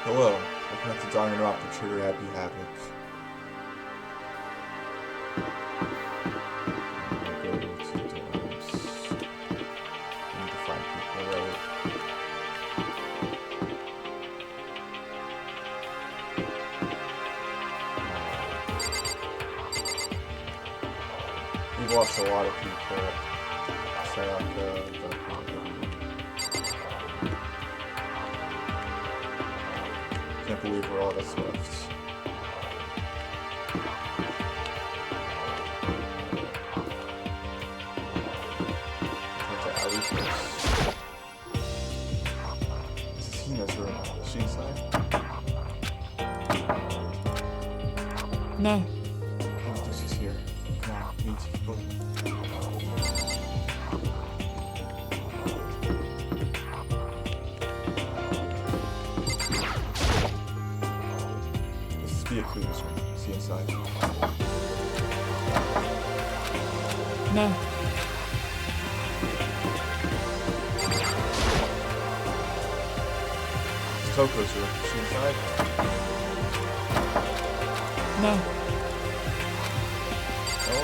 Hello, welcome to Danganronpa Trigger Happy Havoc. I'm gonna go to the dorms. I need to find people, right? We've lost a lot of people. Sayaka, can't believe we're all that's left. Talk to Ali first. This is Hina's room. Is she inside? Ne. Oh, she's here. Come on, we need to keep going. Be a clueless room. See inside. Ne. It's Toko's room. Is she inside? Ne. No?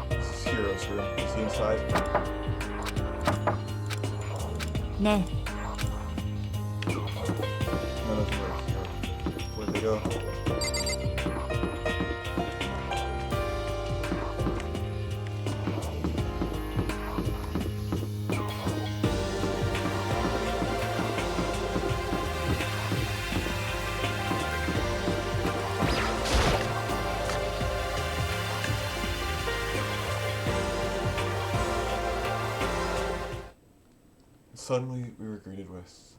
This is Hiro's room. Is he inside? Ne. None of them are here. Where'd they go? Suddenly, we were greeted with...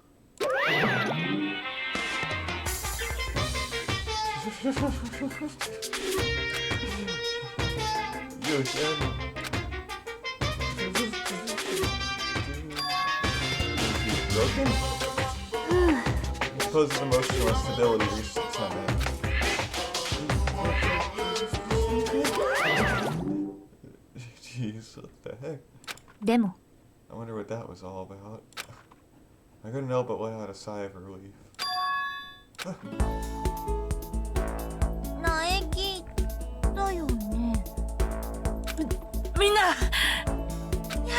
You again? Broken? I suppose it's emotional instability reached its limit. Jeez, what the heck? でも I wonder what that was all about. I couldn't help but let out a sigh of relief. 苗木だよね。みんな、や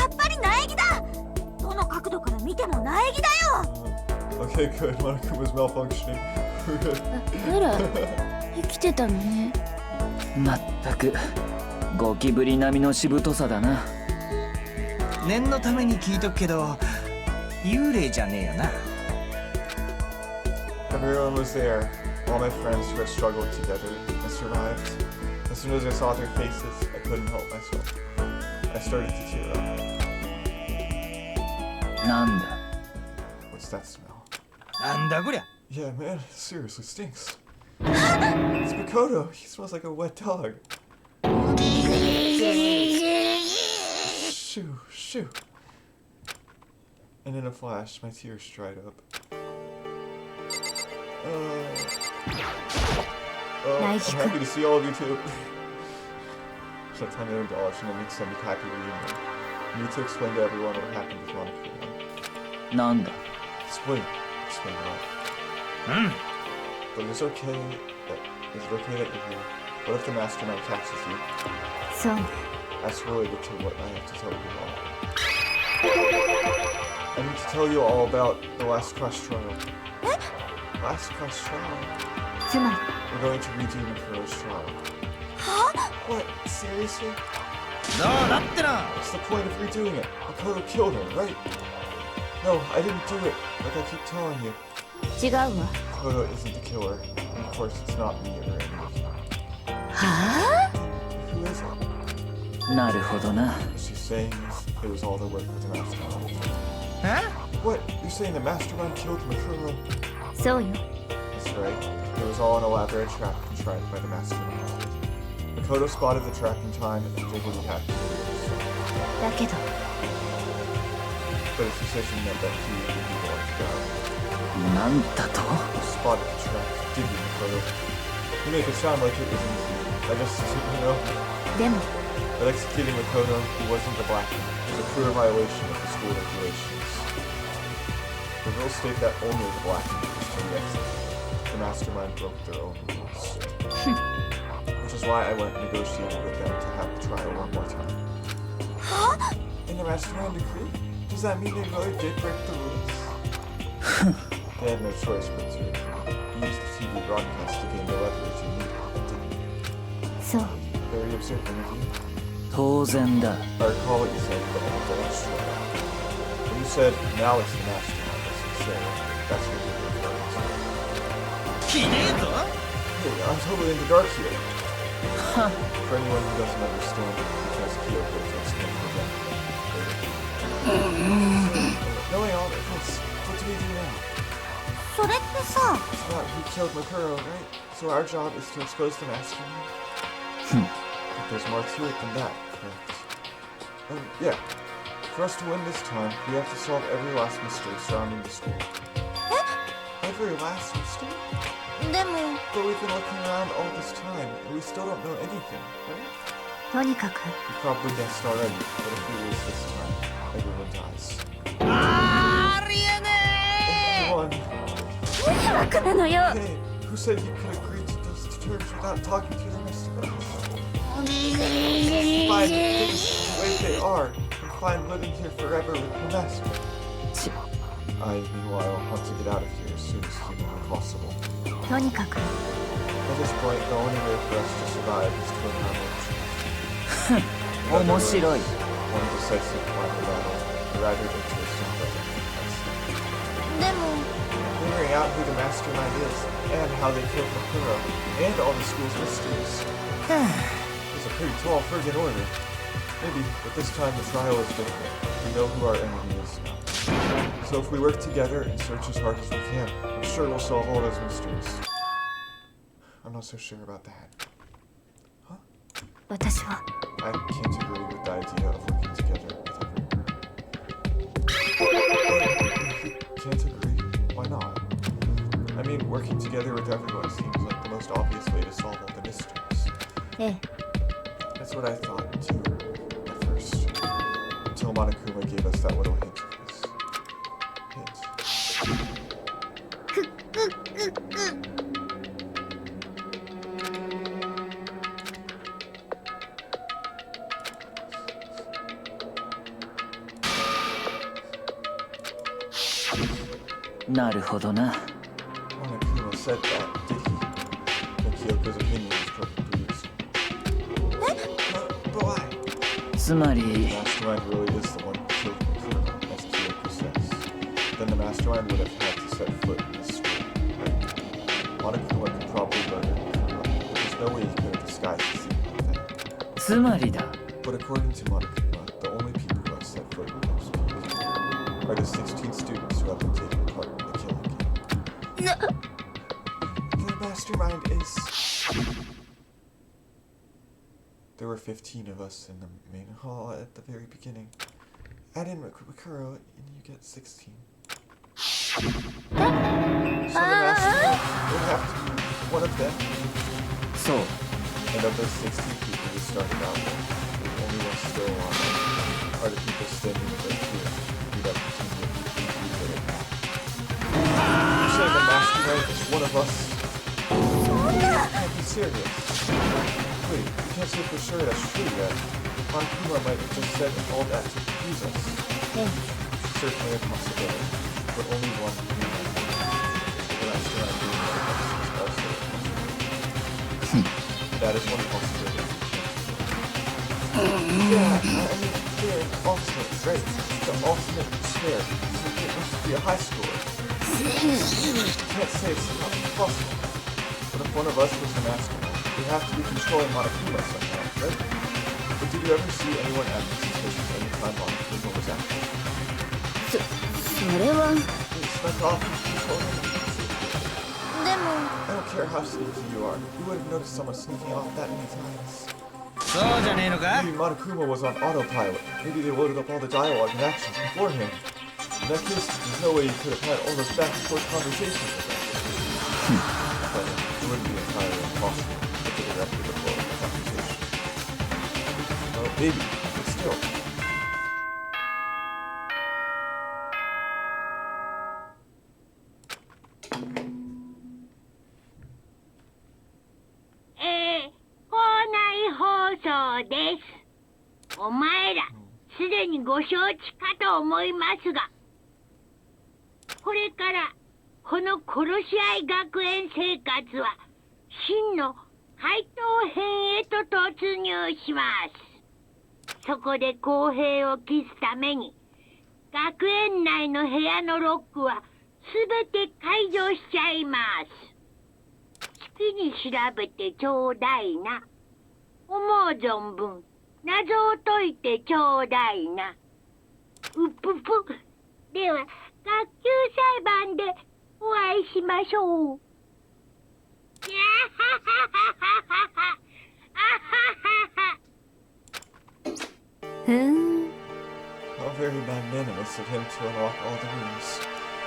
っぱり苗木だ。どの角度から見ても苗木だよ。Okay, good. Monica was malfunctioning. We're good. あら、生きてたのね。まったくゴキブリ並みのしぶとさだな。念のために聞いとくけど、幽霊じゃねえよな。Everyone was there. All my friends who had struggled together and survived. As soon as I saw their faces, I couldn't help myself. I started to tear up. なんだ What's that smell? なんだこりゃ。 Yeah, man, it seriously stinks. It's Mukuro. He smells like a wet dog. Shoo, shoo. And in a flash, my tears dried up. I'm happy to see all of you too. So time to indulge and it makes some happy reunion. I need to explain to everyone what happened with Monica. なんだ Explain what? But is it okay that you're here? What if the mastermind catches you? そうね。 That's related to what I have to tell you all. I need to tell you all about the last class trial. Last class trial? つまり We're going to redo Mukuro's trial. What? Seriously? どうだってな。 What's the point of redoing it? Mukuro killed her, right? No, I didn't do it, like I keep telling you. 違うわ。 Mukuro isn't the killer. And of course, it's not me or any of you. はあ Who is it? なるほどな。 What she's saying is, it was all the work of the mastermind. え What? You're saying the mastermind killed Mukuro? そうよ。 That's right. It was all an elaborate trap contrived by the mastermind. Mukuro spotted the trap in time and did what he had to do. だけど But his decision meant that he would be the one to die. なんだと Spotted the trap, did you, Mukuro? You make it sound like it was easy. I just, でも But executing Mukuro, who wasn't a black man, was a clear violation of the school regulations. The rules state that only the black man is to be executed. The mastermind broke their own rules. Which is why I went and negotiated with them to have the trial one more time. And the mastermind agreed? Does that mean they really did break the rules? They had no choice but to use the TV broadcast to gain the leverage and meet didn't. そう Very absurd interview. 当然だ。 I recall what you said about the last trial. When you said, now it's the mastermind, as you say, that's what you're referring to. ひでえぞ Hey, I'm totally in the dark here. For anyone who doesn't understand it, because Kyoko to explain it again. Knowing all this, what do we do now? それってさ It's about who killed Mukuro, right? So our job is to expose the mastermind? But there's more to it than that, correct? Yeah. For us to win this time, we have to solve every last mystery surrounding the school. Every last mystery? でも But we've been looking around all this time, and we still don't know anything, right? とにかく You probably guessed already, but if we lose this time, everyone dies. ありえね Everyone! 迷惑なのよ Hey, who said you could agree to those terms without talking to the rest of us? Fine things the way they are, and fine living here forever with the master. ち I, meanwhile, want to get out of here as soon as humanly possible. とにかく At this point, the only way for us to survive is to win our own. 面白い。 One decisive final battle, or rather interesting but decisive. でも Figuring out who the mastermind is, and how they killed Mukuro, and all the school's mysteries. It's a pretty tall friggin' order. Maybe, but this time the trial is different. We know who our enemy is now. So if we work together and search as hard as we can, I'm sure we'll solve all those mysteries. I'm not so sure about that. 私は I can't agree with the idea of working together with everyone. Can't agree? Why not? I mean, working together with everyone seems like the most obvious way to solve all the mysteries. ええ That's what I thought too, at first. Until Monokuma gave us that little hint of this. Hint. なるほどな。 Monokuma said that, did he? That Kyoko's opinion was perfectly useful. But why? つま The り mastermind really is the one who killed Mukuro, as Kyoko says. Then the mastermind would have had to set foot in this school, right? Monokuma could probably murder Mukuro, but there's no way he could have disguised the secret like that. つまりだ。 But according to Monokuma, the only people who have set foot in those schools are the 16 students who have been taking part in the killing game. な The mastermind is... There were 15 of us in the main hall at the very beginning. Add in Mukuro, and you get 16. So the mastermind would have to be one of them. そう。 And of those 16 people who started out with, the only ones still alive are the people standing right here, beat up to the people that are back. You're saying the mastermind is one of us? You can't be serious. Wait, you can't say for sure that's true yet. Monokuma might have just said all that to confuse us. ええ Certainly a possibility, but only one can be right. The mastermind being one of us is also a possibility. That is one possibility. Yeah, I mean, they're ultimate, right? The ultimate despair. So it must be a high score. You can't say it's not possible. But if one of us was the mastermind, we have to be controlling Monokuma somehow, right? But did you ever see anyone act suspicious any time Monokuma was active? それは They snuck off and controlled him. でも I don't care how sneaky you are. You would have noticed someone sneaking off that many times. そうじゃねえのか Maybe Monokuma was on autopilot. Maybe they loaded up all the dialogue and actions beforehand. In that case, there's no way you could have had all those back and forth conversations with them. But it wouldn't be entirely impossible to get directly before the conversation. Maybe, but still. Eh, 校内放送です。お前ら、すでにご承知かと思いますが、これからこの殺し合い学園生活は真の怪盗編へと突入します。そこで公平を期すために学園内の部屋のロックは全て解除しちゃいます。好きに調べてちょうだいな。思う存分謎を解いてちょうだいな。うっぷぷ。では学級裁判でお会いしましょう。やははははは。あははは。How very magnanimous of him to unlock all the rooms.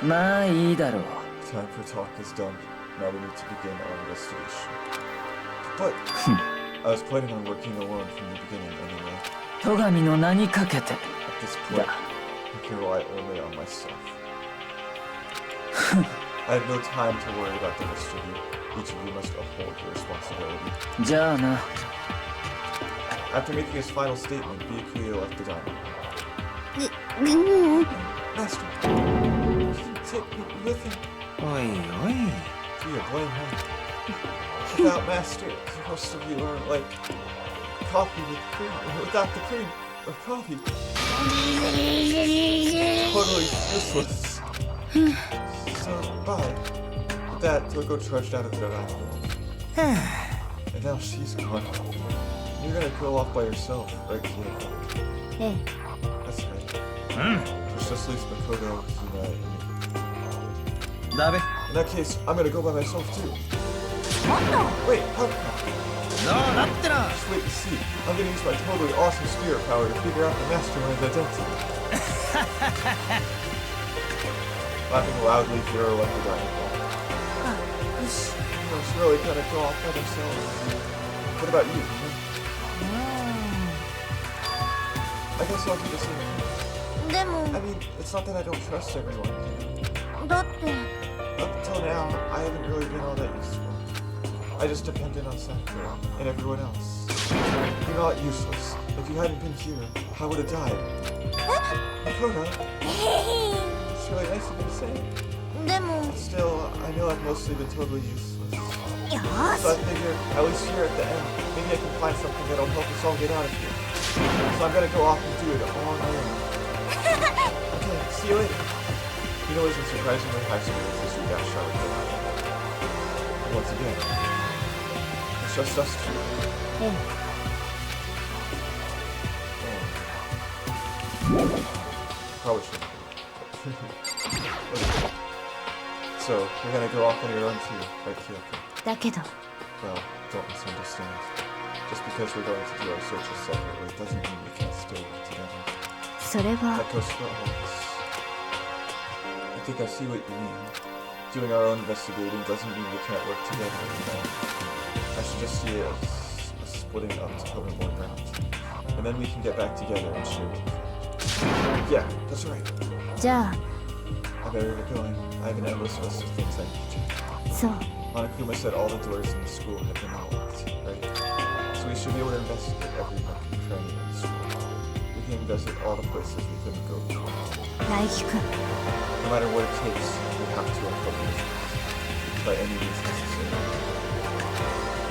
まあいいだろう。 Time for talk is done. Now we need to begin our investigation. But I was planning on working alone from the beginning anyway. 戸上の名にかけて At this point, I can rely only on myself. I have no time to worry about the rest of you. Each of you must uphold your responsibility. じゃあな。 After making his final statement, Byakuya left the dining room. Master, he can take me with him. おいおい Do you blame him? Without Master, the rest of you are like coffee with cream. Without the cream or coffee. Totally useless. So, bye. With that, Toko trudged out of the dining room. And now she's gone. You're gonna go off by yourself, right, Kyoko? ええ。 That's right. Which just leaves Mukuro, Hina, and me. ダメ In that case, I'm gonna go by myself too. Wait, how come? どうなってな Just wait and see. I'm gonna use my totally awesome spirit power to figure out the mastermind's identity. Laughing loudly, Hiro left the dining hall. This hero's really gonna go off by themselves. What about you? I guess I'll do the same. でも I mean, it's not that I don't trust everyone. だって Up until now, I haven't really been all that useful. I just depended on Sakura and everyone else. You're not useless. If you hadn't been here, I would have died. Dakota, it's really nice of you to say. でも Still, I know I've mostly been totally useless. よ So I し figure, at least here at the end, maybe I can find something that'll help us all get out of here. So I'm gonna go off and do it all on my own. Okay, see you later. You know, isn't surprisingly high spirits this week got shot with the once again, it's just us two. ええ Probably shouldn't. Okay. So, you're gonna go off on your own too, right, Kyoko? だけど Well, don't misunderstand. Just because we're going to do our searches separately doesn't mean we can't still work together. それは That goes for all of us. I think I see what you mean. Doing our own investigating doesn't mean we can't work together, you know? I should just see it as a splitting up to cover more ground. And then we can get back together and share it. Yeah, that's right. じゃ I better get going. I have an endless list of things I need to check. あそう Monokuma said all the doors in the school have been unlocked, right? So we should be able to investigate every nook and cranny in the school. We can visit all the places we couldn't go to. 大輝くん No matter what it takes, we have to uncover this by any means necessary.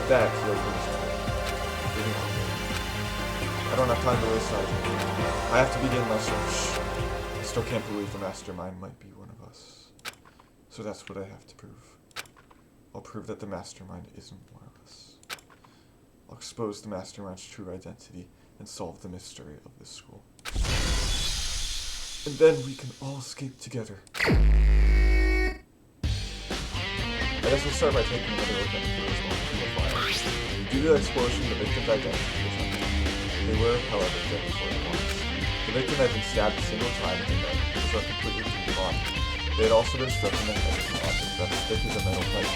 With that, Kyoko is giving up. I don't have time to waste either. I have to begin my search. I still can't believe the mastermind might be one of us. So that's what I have to prove. I'll prove that the mastermind isn't one of us. I'll expose the mastermind's true identity and solve the mystery of this school. And then we can all escape together. I guess we'll start by taking another look at the first one from the fire. Due to the explosion, the victim's identity was unknown. They were, however, dead before the bombs. The victim had been stabbed a single time in the neck and was left completely to the body. They had also been struck in the head with an object that was thick as a metal pipe.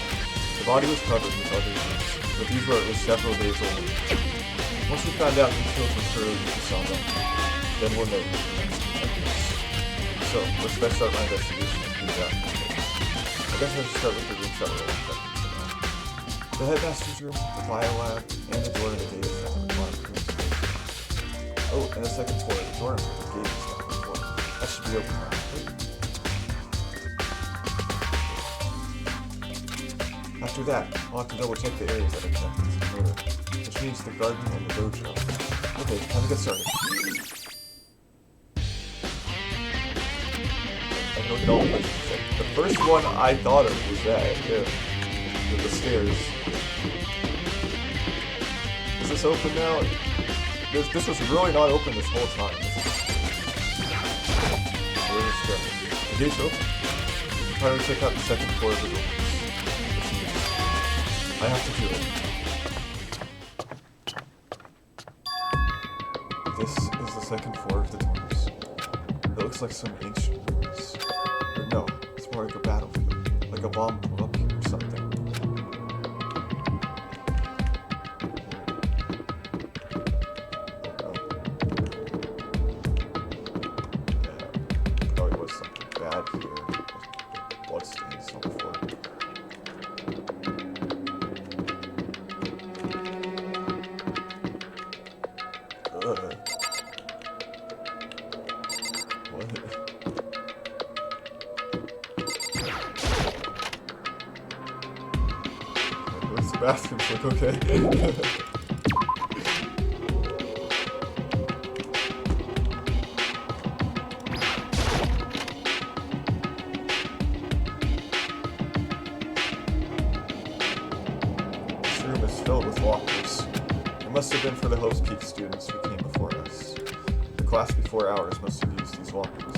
The body was covered with other wounds, but these were at least several days old. Once we find out who killed Mukuro and Kusama, then we'll know who the next contender is. So, let's best start my investigation and figure out who did it. I guess I should start with the rooms that were open up until now. The headmaster's room, the bio lab, and the door to the data center are rooms. Oh, and the second floor, the door number, the gate is on the floor. That should be open now. After that, I'll have to double check the areas that are connected to the motor, which means the garden and the dojo. Okay, time to get started. I don't know what to say. The first one I thought of was that, yeah. With the stairs. Is this open now? This was really not open this whole time. Where is it? The gate's open. I'm trying to check out the second floor of the building. I have to do it. This is the second floor of the doors. It looks like some ancient ruins. Or no, it's more like a battlefield. Like a bomb blew up here or something. Oh no. Yeah, probably was something bad here. Bloodstains on the floor. Where's the bathrooms? Like, okay. This room is filled with lockers. It must have been for the Hope's Peak students who came before us. The class before ours must have used these lockers.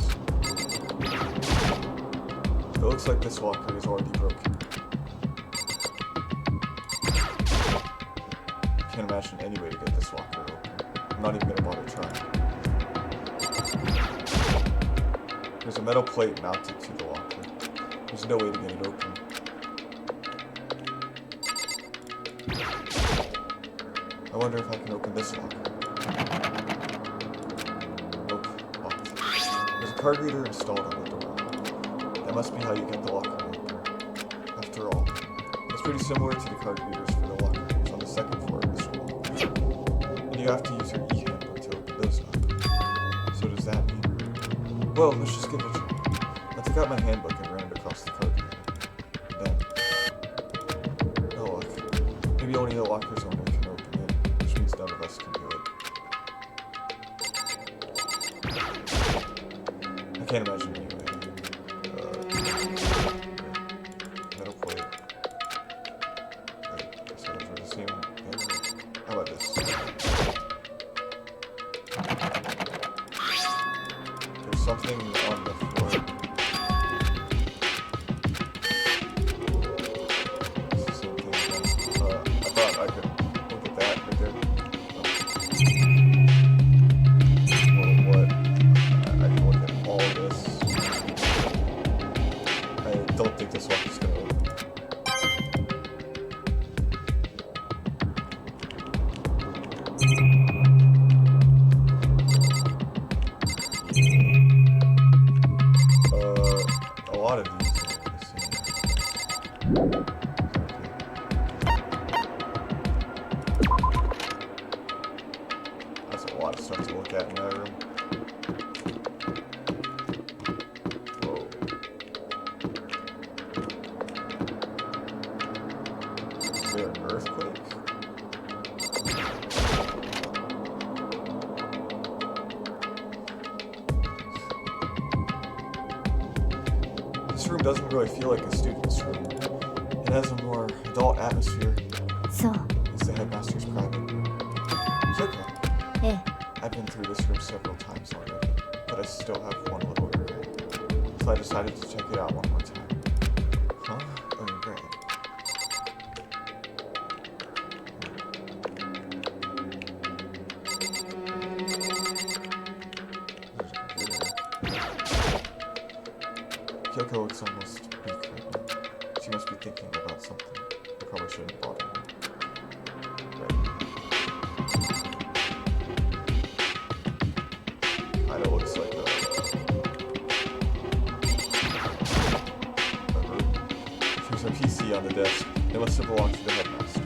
It looks like this locker is already broken. I can't imagine any way to get this locker open. I'm not even gonna bother trying. There's a metal plate mounted to the locker. There's no way to get it open. I wonder if I can open this locker. Nope, locked. There's a card reader installed on the door. That must be how you get the locker open. After all, it's pretty similar to the card readers for the locker rooms on the second floor of this wall. And you have to use your e-handbook to open those up. So does that mean... Well, let's just give it a try. I took out my handbook and ran it across the card reader. Then... Oh look. Maybe only the locker's owner can open it, which means none of us can do it. I can't imagine anyway. Metal plate. Wait, so those are the same thing. How about this? There's something on the floor. This is something again. I thought I could look at that right there. Well, what? I can look at all this. I don't think this lock is gonna open. A lot of these are the same. That's a lot of stuff to look at in that room. Whoa. Is there an earthquake? This room doesn't really feel like a student's room. It has a more adult atmosphere. そう It's the headmaster's private room. It's okay. ええ I've been through this room several times already, but I still have one little regret. So I decided to check it out one more time. Huh? A regret. There's a computer. Kyoko looks almost weak right now. She must be thinking about something. I probably shouldn't bother her. Right. on the desk. They must have belonged to the headmaster.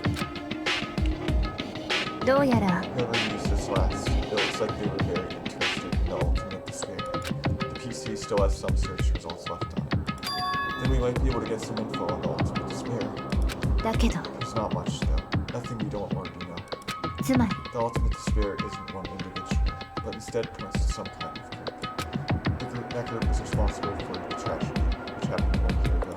どうやら Whoever used this last, it looks like they were very interested in the ultimate despair. The PC still has some search results left on it. Then we might be able to get some info on the ultimate despair. だけど There's not much though. Nothing we don't already know. つまり The ultimate despair isn't one individual, but instead points to some kind of group. That group is responsible for the tragedy, which happened 1 year ago.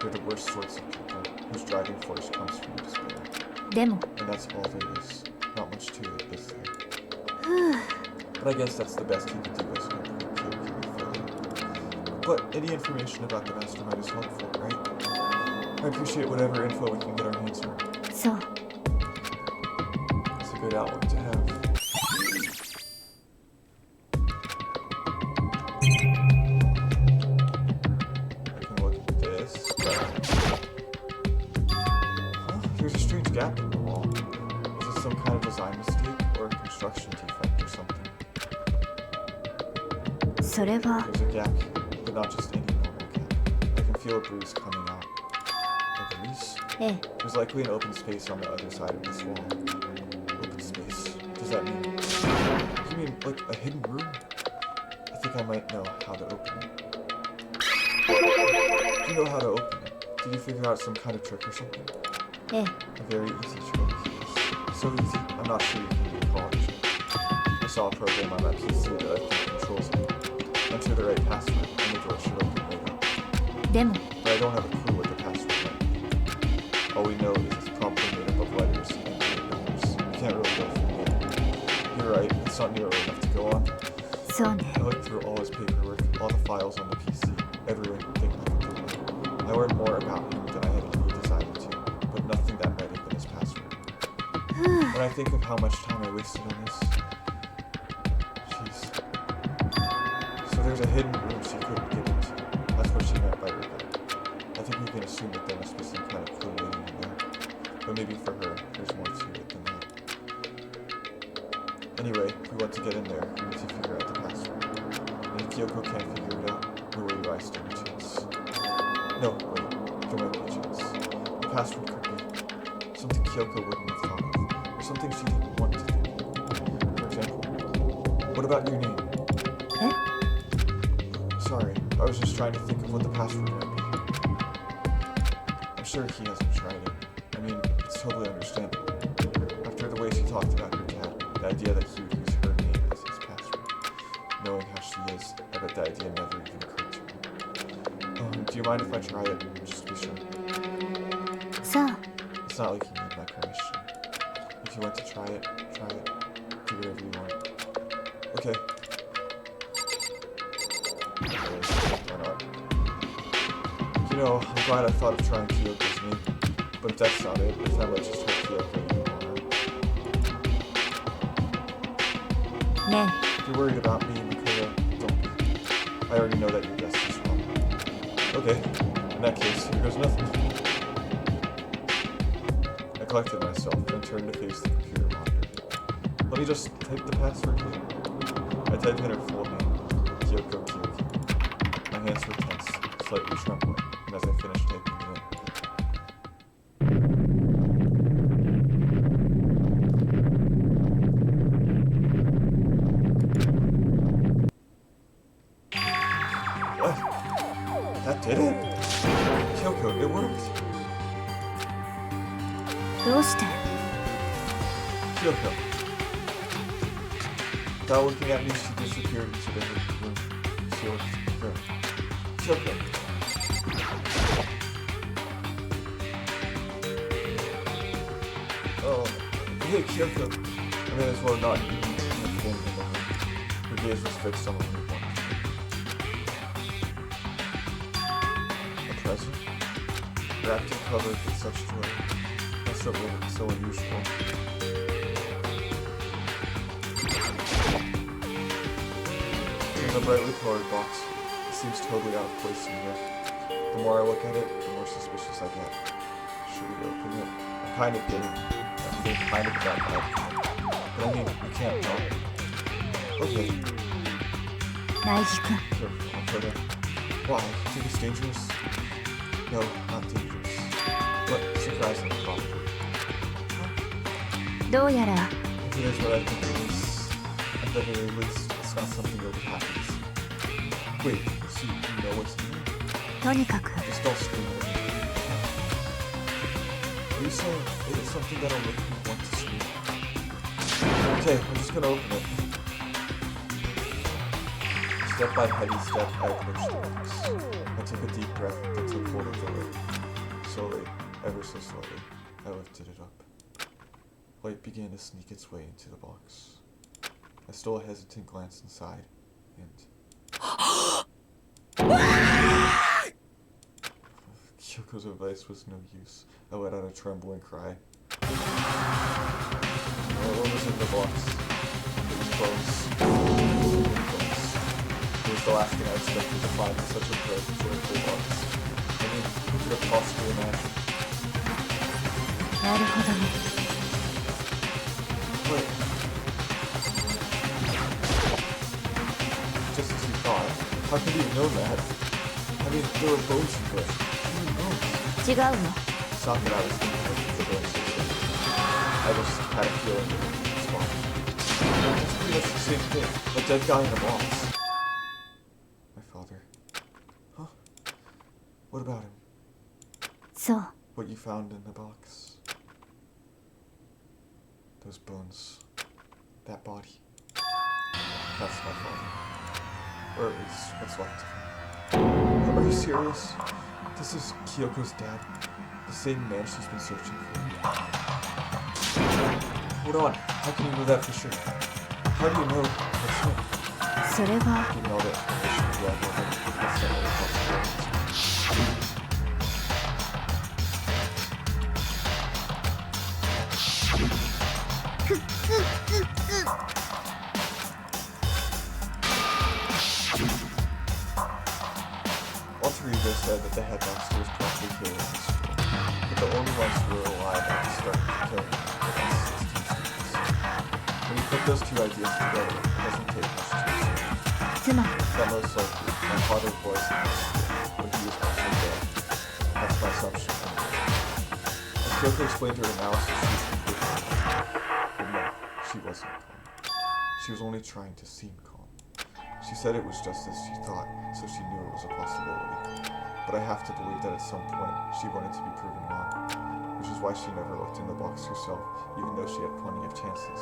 They're the worst sorts of people, whose driving force comes from despair. でも And that's all there is. Not much to it, is there? But I guess that's the best he could do as an filler. But any information about the mastermind is helpful, right? I appreciate whatever info we can get our hands on. そう It's a good outlook to have. I can look at this. There's a strange gap in the wall. Is it some kind of design mistake or a construction defect or something? それは There's a gap here, but not just any normal gap. I can feel a bruise coming out. A bruise? ええ There's likely an open space on the other side of this wall. Open space. What does that mean? You mean like a hidden room? I think I might know how to open it. Do you know how to open it? Did you figure out some kind of trick or something? ええ A very easy trick. So easy, I'm not sure you can even call it a trick. I saw a program on my PC that I think controls it. Enter the right password and the door should open later. でも But I don't have a clue what the password might be. All we know is it's probably made up of letters and numbers. We can't really go from there. You're right, it's not nearly enough to go on. そうね I looked through all his paperwork, all the files on the PC, everything I could think of. I learned more about him than I had any desire to, but nothing that might have been his password. When I think of how much time I wasted on this... Jeez. So there's a hidden room she couldn't get into. That's what she meant by regret. I think we can assume that there must be some kind of clue waiting in there. But maybe for her, there's more to it than that. Anyway, if we want to get in there, we need to figure out the password. And if Kyoko can't figure it out, where will I stand a chance? No, wait, there might be a chance. The password could be something Kyoko wouldn't have thought of, or something she didn't want to think of. For example, what about your name? え Sorry, I was just trying to think of what the password might be. I'm sure he hasn't tried it. I mean, it's totally understandable. After the way she talked about her cat, the idea that he would use her name as his password. Knowing how she is, I bet the idea never even occurred to her. Do you mind if I try it, just to be sure? さあ It's not like you need my permission. If you want to try it, try it. Do whatever you want. Okay. Why not? You know, I'm glad I thought of trying Kyoko's name. But if that's not it, if I might just hurt Kyoko even more. ね If you're worried about me, Mukuro, don't be. I already know that your guess is wrong. Okay, in that case, here goes nothing. I collected myself and turned to face the computer monitor. Let me just type the password here. I typed in her full name, Kyoko Kyoki. My hands were tense, slightly trembling, and as I finished typing it in, what? That did it? Kyoko, it worked. どうして Kyoko. Without looking at me, she disappeared into the room. She looked good. Kyoko. Oh, hey Kyoko. I may as well not even inform her. Her gaze was fixed on the room. A present? Wrapped and covered with such joy. That's so weird, so unusual. In the brightly colored box, it seems totally out of place in here. The more I look at it, the more suspicious I get. Should we open it? I'm kind of getting kind of that vibe. But I mean, you can't not. Okay, 内飛君 careful, Makoto. Why? You think it's dangerous? No, not dangerous. But she cries in the coffin. どうやら Here's what I think it is. At the very least, it's not something that happens. Wait, so you know what's in there? とにかく Just don't scream at me. Are you saying it is something that'll make me want to scream? Okay, I'm just gonna open it. Step by heavy step, I approached the box. I took a deep breath, then took hold of the lid. Slowly, ever so slowly, I lifted it up. Light began to sneak its way into the box. I stole a hesitant glance inside, and... Kyoko's advice was no use. I let out a trembling cry. What was in the box? It was bones. It was the last thing I expected to find in such a bright, joyful box. I mean, who could have possibly imagined? なるほどね But... just as you thought. How could you have known that? I mean, there were bones in it. Bones. 違うの It's not that I was thinking of the bone system. I just had a feeling it was spot. It's pretty much the same thing. A dead guy in a box. My father. Huh? What about him? そう What you found in the box? Those bones. That body. That's my father. Or at least what's left of him. Are you serious? This is Kyoko's dad. The same man she's been searching for. Hold on. How can you know that for sure? How do you know that's him? それは Given all the information you have already, that's not really possible. All three of us said that the headmaster was promptly killed at the school, but the only ones who were alive at the start of the killing were the 16 students. When you put those two ideas together, it doesn't take much to assume つまり that most likely my father was in the school, but he was also dead. That's my assumption anyway. As Kyoko explained her analysis, she was completely calm. But no, she wasn't calm. She was only trying to seem calm. She said it was just as she thought, so she knew it was a possibility. But I have to believe that at some point, she wanted to be proven wrong, which is why she never looked in the box herself, even though she had plenty of chances.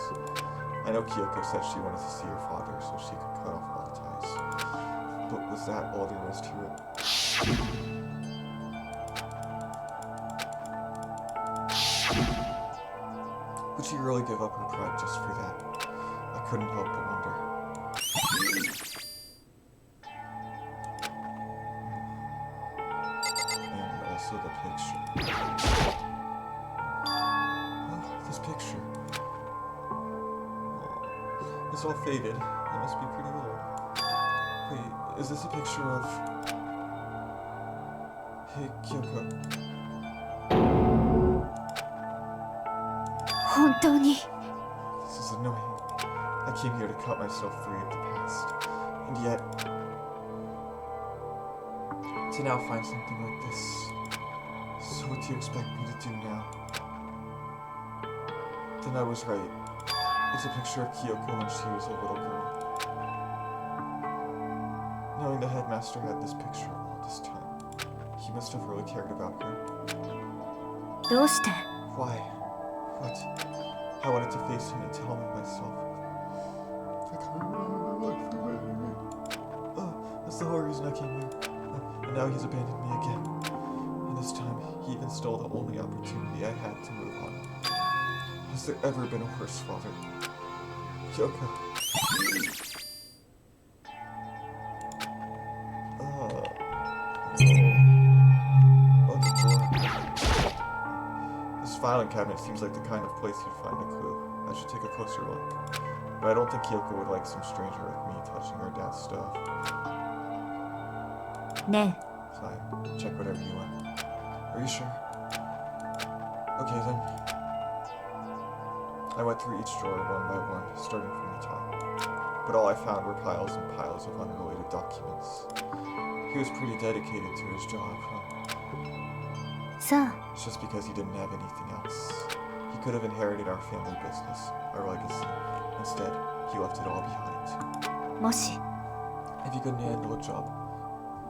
I know Kyoko said she wanted to see her father so she could cut off all ties. But was that all there was to it? Would she really give up her pride just for that? I couldn't help but wonder. And also the picture. Oh, this picture. Oh, it's all faded. It must be pretty old. Wait, is this a picture of... Hey, Kyoko. 本当に This is annoying. I came here to cut myself free of the past. And yet... to now find something like this. So what do you expect me to do now? Then I was right. It's a picture of Kyoko when she was a little girl. Knowing the headmaster had this picture all this time, he must have really cared about her. どうして Why? What? I wanted to face him and tell him myself. I can't remember my life away. That's the whole reason I came here. And now he's abandoned me again. And this time, he even stole the only opportunity I had to move on. Has there ever been a worse father? Kyoko. On the drawer. This filing cabinet seems like the kind of place you'd find a clue. I should take a closer look. But I don't think Kyoko would like some stranger like me touching her dad's stuff. ね Fine. Check whatever you want. Are you sure? Okay then. I went through each drawer one by one, starting from the top. But all I found were piles and piles of unrelated documents. He was pretty dedicated to his job, huh? さあ It's just because he didn't have anything else. He could have inherited our family business, our legacy. Instead, he left it all behind. もし If he couldn't handle a job,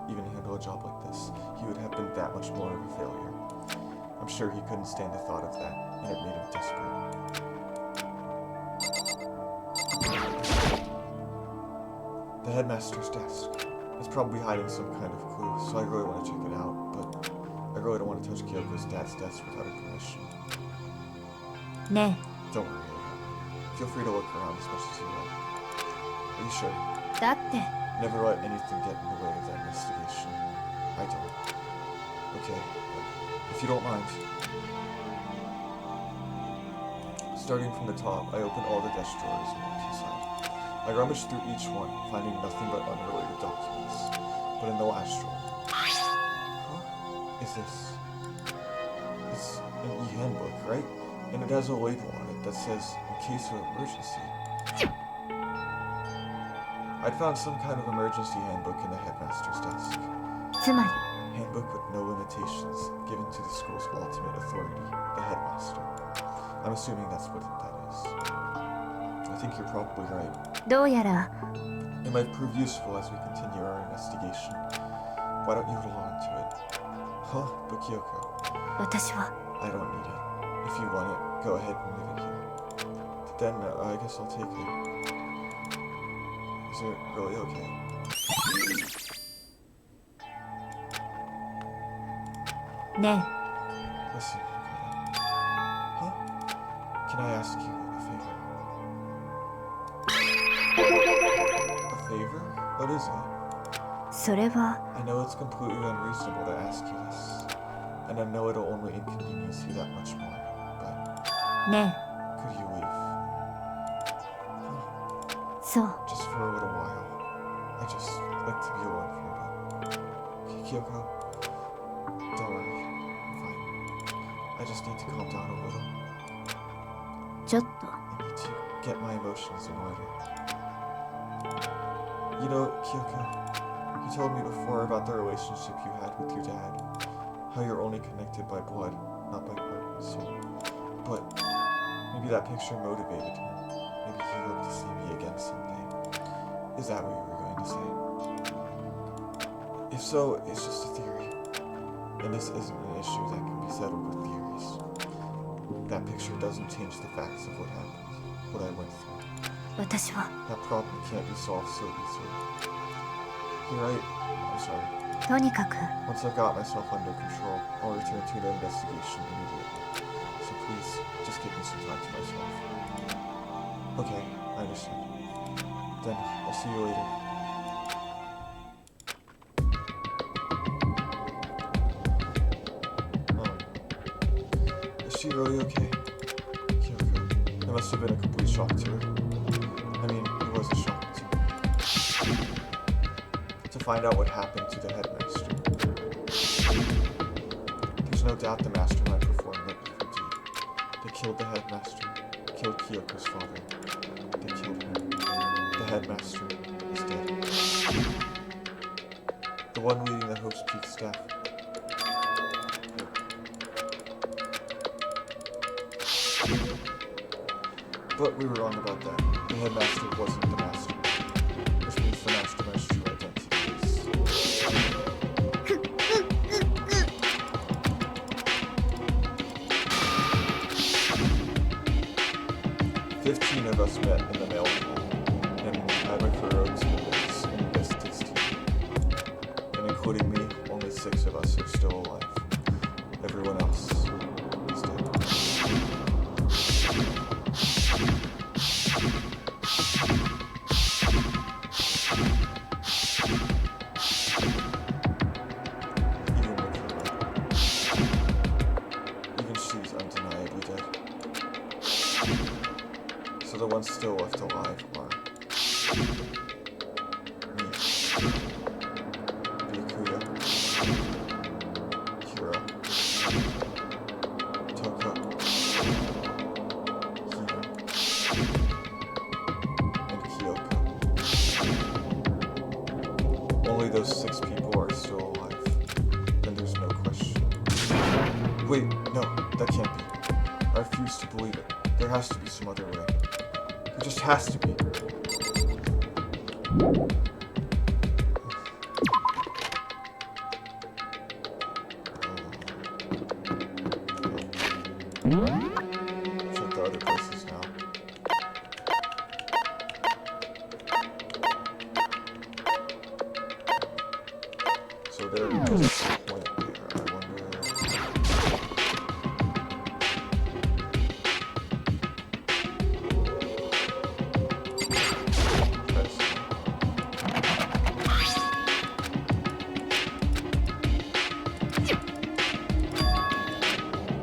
even handle a job like this, he would have been that much more of a failure. I'm sure he couldn't stand the thought of that, and it made him desperate. The headmaster's desk. It's probably hiding some kind of clue, so I really want to check it out, but I really don't want to touch Kyoko's dad's desk without her permission. ね Don't worry, Ava. Feel free to look around as much as you like. Are you sure? えだって Never let anything get in the way of that investigation. I don't. Okay, if you don't mind. Starting from the top, I opened all the desk drawers and looked inside. I rummaged through each one, finding nothing but unrelated documents. But in the last drawer... Huh? Is this... It's an e-handbook, right? And it has a label on it that says, in case of emergency. I'd found some kind of emergency handbook in the headmaster's desk. つまり Handbook with no limitations, given to the school's ultimate authority, the headmaster. I'm assuming that's what that is. I think you're probably right. どうやら It might prove useful as we continue our investigation. Why don't you hold on to it? Huh? But Kyoko, 私は I don't need it. If you want it, go ahead and leave it here. Then I guess I'll take it. Is it really okay?ね Listen, Mukuro. Huh? Can I ask you a favor? A favor? What is it? えそれは I know it's completely unreasonable to ask you this, and I know it'll only inconvenience you that much more, but ね could you leave? えそう Just for a little while. I just like to be alone for a bit. Okay, Kyoko? Don't worry. I'm fine. I just need to calm down a little. ちょっと I need to get my emotions in order. You know, Kyoko, you told me before about the relationship you had with your dad. How you're only connected by blood, not by heart and soul. But maybe that picture motivated him. Maybe he hoped to see me again someday. Is that what you were going to say? If so, it's just a theory. And this isn't an issue that can be settled with theories. That picture doesn't change the facts of what happened, what I went through. 私は That problem can't be solved so easily. You're right. I'm sorry. とにかく Once I've got myself under control, I'll return to the investigation immediately. So please, just give me some time to myself. Okay, I understand. Then, I'll see you later. Is she really okay? Kyoko. It must have been a complete shock to her. I mean, it was a shock to me. To find out what happened to the headmaster. There's no doubt the mastermind performed that evil deed. They killed the headmaster, killed Kyoko's father. They killed him. The headmaster is dead. The one leading the Hope's Peak staff. But we were wrong about that. The headmaster wasn't the master. Which means the mastermind's true identity is... 15 of us met in the mail hall, and Mukuro's members and Best's team. And including me, only 6 of us are still alive. Everyone else is dead. Even Mukuro. Even she's undeniably dead. So the ones still left alive are me, Byakuya, Hiro, Toko, Hina, and Kyoko. Only those 6 people are still alive, and there's no question. Wait, no, that can't be. I refuse to believe it. There has to be some other way. There just has to be. Check the other places now. So there is a point there. I wonder.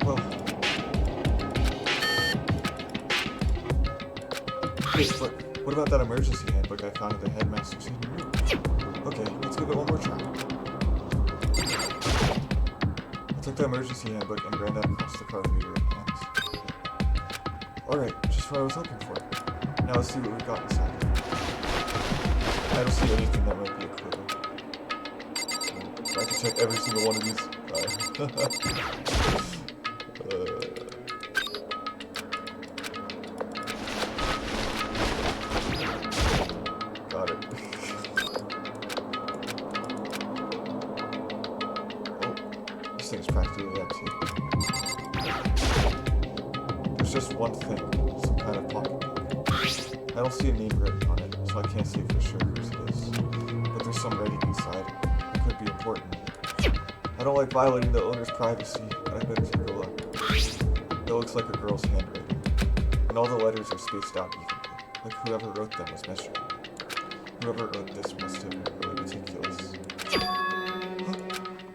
Well. Wait, but what about that emergency handbook I found in the headmaster's hidden room? Okay, let's give it one more try. I took the emergency handbook and ran that across the card reader in hands. Alright, just what I was looking for. Now let's see what we got inside. I don't see anything that might be a clue. I can check every single one of these. Got it. Oh, this thing's practically empty. There's just one thing, some kind of pocketbook. I don't see a name written on it, so I can't say for sure whose it is. But there's some writing inside. It could be important. I don't like violating the owner's privacy, but I better take a look. It looks like a girl's handwriting, and all the letters are spaced out evenly, like whoever wrote them was measuring. Whoever wrote this must have been really meticulous.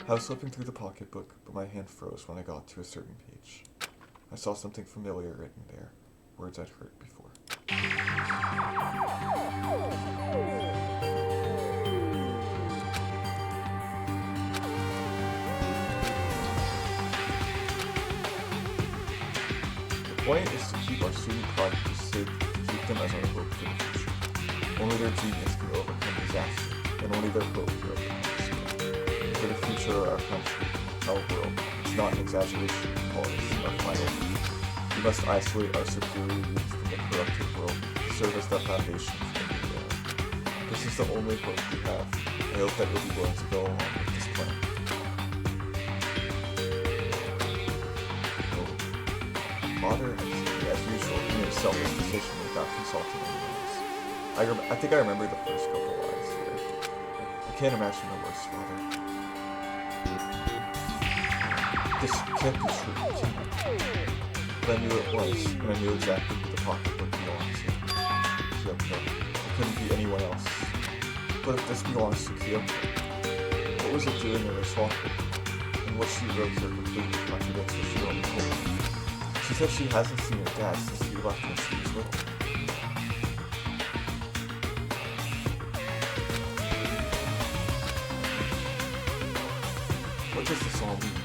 I was flipping through the pocketbook, but my hand froze when I got to a certain page. I saw something familiar written there, words I'd heard before. The point is to keep our student prodigies safe, to keep them as our hope for the future. Only their genius can overcome disaster, and only their hope can overcome despair. For the future of our country, our world, it's not an exaggeration to call this our final need. We must isolate our superior youth from the corrupted world to serve as the foundation for the new era. This is the only hope we have. I hope that you'll be willing to go along with this plan. Father, as usual, he made a selfish decision without consulting anyone else. I think I remember the first couple lines here. I can't imagine the worst, Father. This can't be true, can it? But I knew it was, and I knew exactly who the pocketbook belonged to. Kyoko. It couldn't be anyone else. But if this belongs to Kyoko, what was it doing in her locker? And what she wrote here completely contradicts what she wrote before. She said she hasn't seen her dad since he left when she was little. What does this all mean?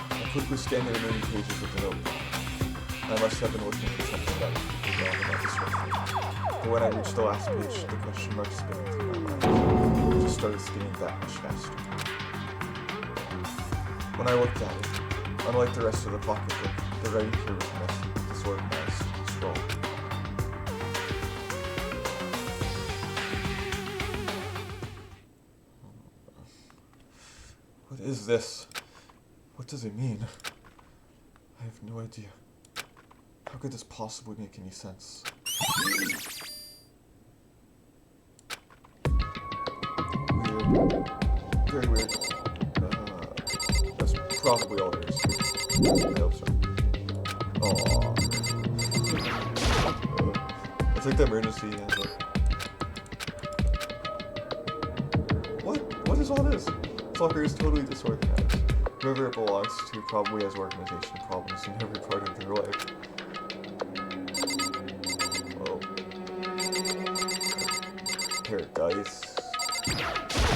I quickly scanned the remaining pages of the notebook. I must have been looking for something that would be wrong about this record. But when I reached the last page, the question mark spinning through my mind. It just started spinning that much faster. When I looked at it, unlike the rest of the pocketbook, the writing here was messy, disorganized, scrawled. What is this? What does it mean? I have no idea. How could this possibly make any sense? Weird. Very weird. That's probably all there is. I hope so. Aww. It's like the emergency handbook. What is all this? This locker is totally disorganized. Whoever it belongs to probably has organization problems in every part of their life. Whoa. Pair of dice. A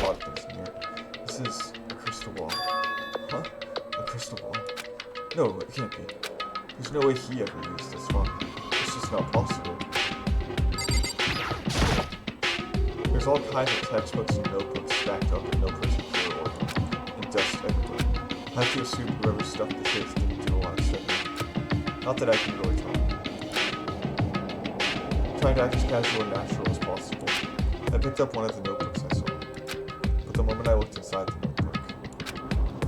lot of things in here. This is a crystal ball. Huh? A crystal ball? No, it can't be. There's no way he ever used this one. It's just not possible. There's all kinds of textbooks and notebooks stacked up in no particular order, and dust everywhere. I have to assume whoever stuffed the kids didn't do a lot of studying. Not that I can really tell. Trying to act as casual and natural as possible, I picked up one of the notebooks I saw. But the moment I looked inside the notebook,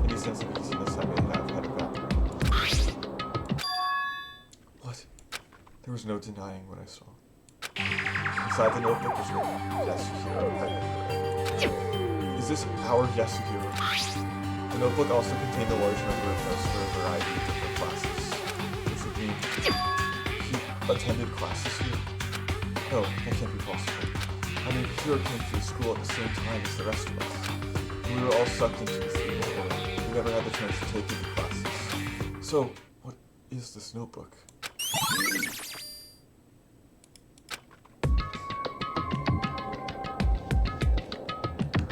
any sense of easiness I may have had evaporated. What? There was no denying what I saw. Inside the notebook was written, Yasuhiro Havoc. Is this our Yasuhiro? The notebook also contained a large number of notes for a variety of different classes, which would mean he attended classes here. No, that can't be possible. I mean, Hiro came to the school at the same time as the rest of us. We were all sucked into this evil world. We never had the chance to take into classes. So, what is this notebook?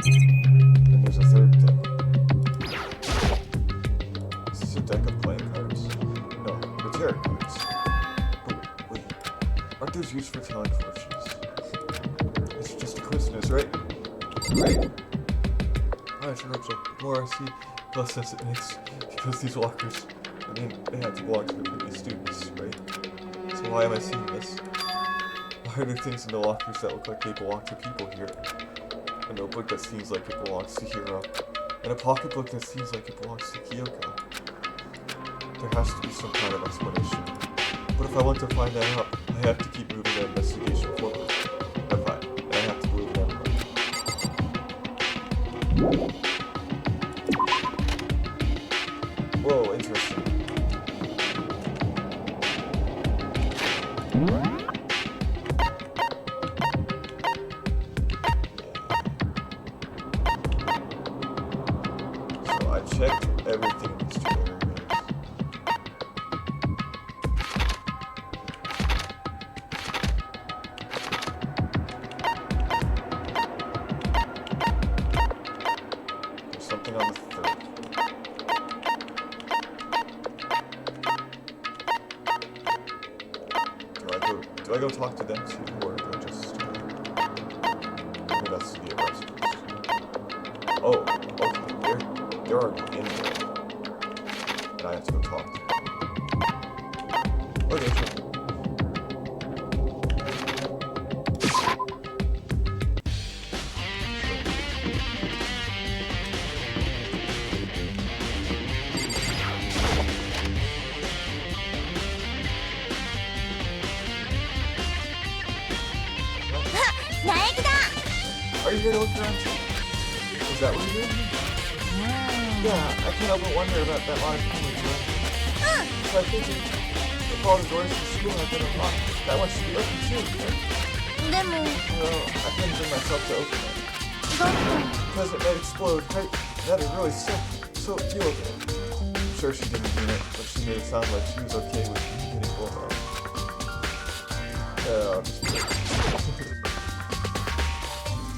And there's a third thing. Is this a deck of playing cards? No, they're tarot cards. But wait, aren't those used for telling fortunes? It's just a coincidence, right? Right? I sure hope so. The more I see, the less sense it makes. Because these walkers, I mean, they had to belong to the previous students, right? So why am I seeing this? Why are there things in the lockers that look like they belong to people here? A notebook that seems like it belongs to Hiro, and a pocketbook that seems like it belongs to Kyoko. There has to be some kind of explanation. But if I want to find that out, I have to keep moving the investigation forward. And I have to believe in everyone. Whoa, interesting. So I checked everything in these two areas. There's something on the third. Do I go talk to them too, or do I just investigate residents? Oh, okay, they're already in there, and I have to go talk to them. Okay, sure. Are you here to look around too? Is that what you're doing? Yeah, I can't help but wonder about that line of coming to So I figured if all the doors to the school have been unlocked, that one should be open too, right? Well, I couldn't bring myself to open it. Because it might explode, right? That'd be really sick. So, you okay? I'm sure she didn't mean it, but she made it sound like she was okay with me getting blown up. I'll just do it.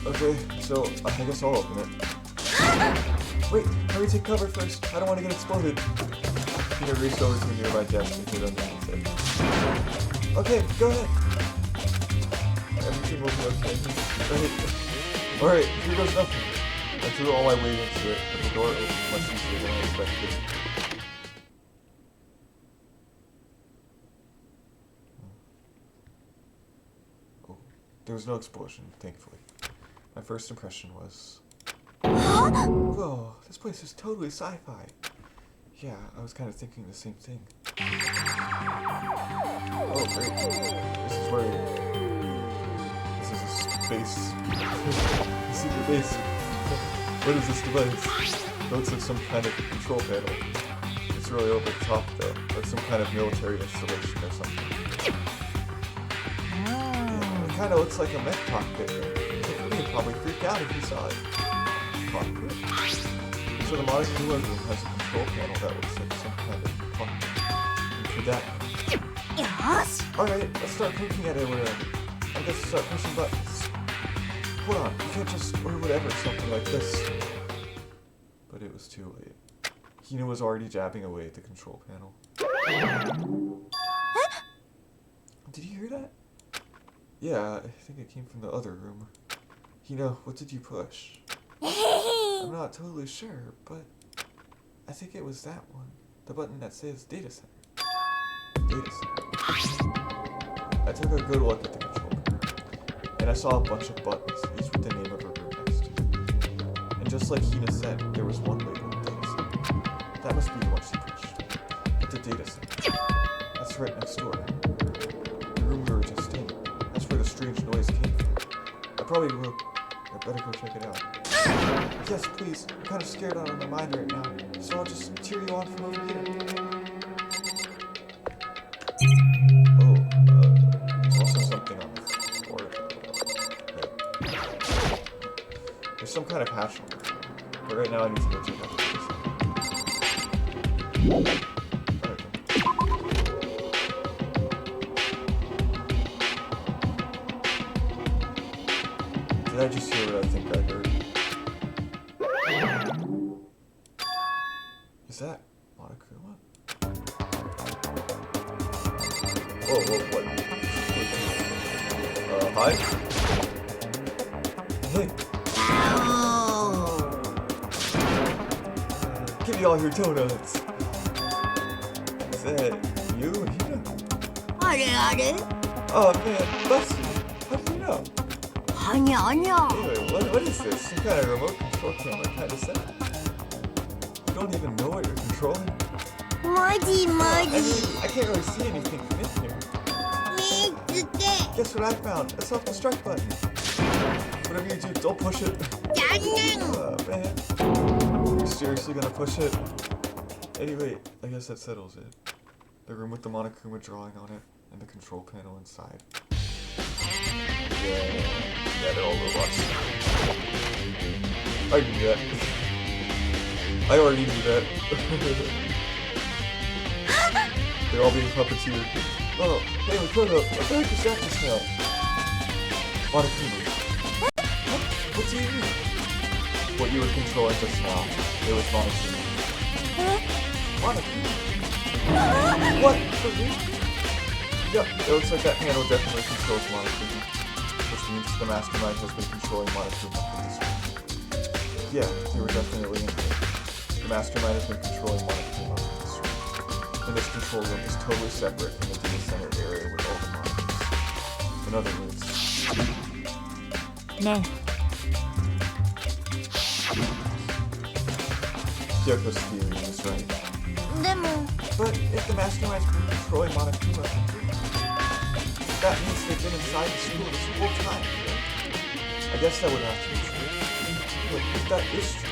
Okay, so I guess I'll open it. Wait, let me take cover first. I don't want to get exploded. Peter reached over to a nearby desk and hid underneath it. Okay, go ahead. Everything will be okay. Right. Alright, here goes nothing. I threw all my weight into it, and the door opened much easier than I expected. Oh, there was no explosion, thankfully. My first impression was... Whoa, this place is totally sci-fi. Yeah, I was kind of thinking the same thing. Oh, great. This is where... This is a space... a secret base. What is this device? It looks like some kind of control panel. It's really over the top, though. Like some kind of military installation or something. Yeah, it kind of looks like a mech cockpit. He'd probably freak out if he saw it. Cockpit. So the modern cooler room has a control panel that looks like some kind of cockpit. For that. Alright, let's start looking at it where I guess start pushing buttons. Hold on, you can't just or whatever, something like this. But it was too late. Hina was already jabbing away at the control panel. Did you hear that? Yeah, I think it came from the other room. Hina, what did you push? I'm not totally sure, but think it was that one. The button that says Data Center. Data Center. I took a good look at the control panel, and I saw a bunch of buttons, each with the name of a room next to it. And just like Hina said, there was one labeled Data Center. That must be the one she pushed. But the Data Center, that's right next door. The room we were just in. That's where the strange noise came from. I better go check it out. Yes, please. I'm kind of scared out of my mind right now, so I'll just cheer you on from over here. Oh, there's also something on the floor. Right. There's some kind of patch on the floor, but right now I need to go check out the place. Did I just hear what I think I heard? Is that Monokuma? Whoa, what? Hi? Hey! Give me all your donuts! Is that you, Hina? Oh man, bless you! How do you know? Anyway, what is this? Some kind of remote control camera kind of setup? You don't even know what you're controlling? I can't really see anything from in here. Guess what I found? A self-destruct button. Whatever you do, don't push it. Oh, man. You're seriously gonna push it? Anyway, I guess that settles it. The room with the Monokuma drawing on it, and the control panel inside. Yeah, they're all robots. I knew that. I already knew that. They're all being puppeteered. Oh, hey, Mukuro, I feel like distracted now. Monokuma. What do you mean? What you were controlling just now, it was Monokuma. Monokuma? What? For me? Yep, it looks like that panel definitely controls Monokuma. Which means the mastermind has been controlling Monokuma for this room. Yeah, they were definitely in here. The mastermind has been controlling Monokuma for this room. And this control room is totally separate from the data center area with all the monitors. In other words... Kyoko's theory is right. But if the mastermind's been controlling Monokuma, that means they've been inside the school this whole time, right? I guess that would have to be true. But if that is true...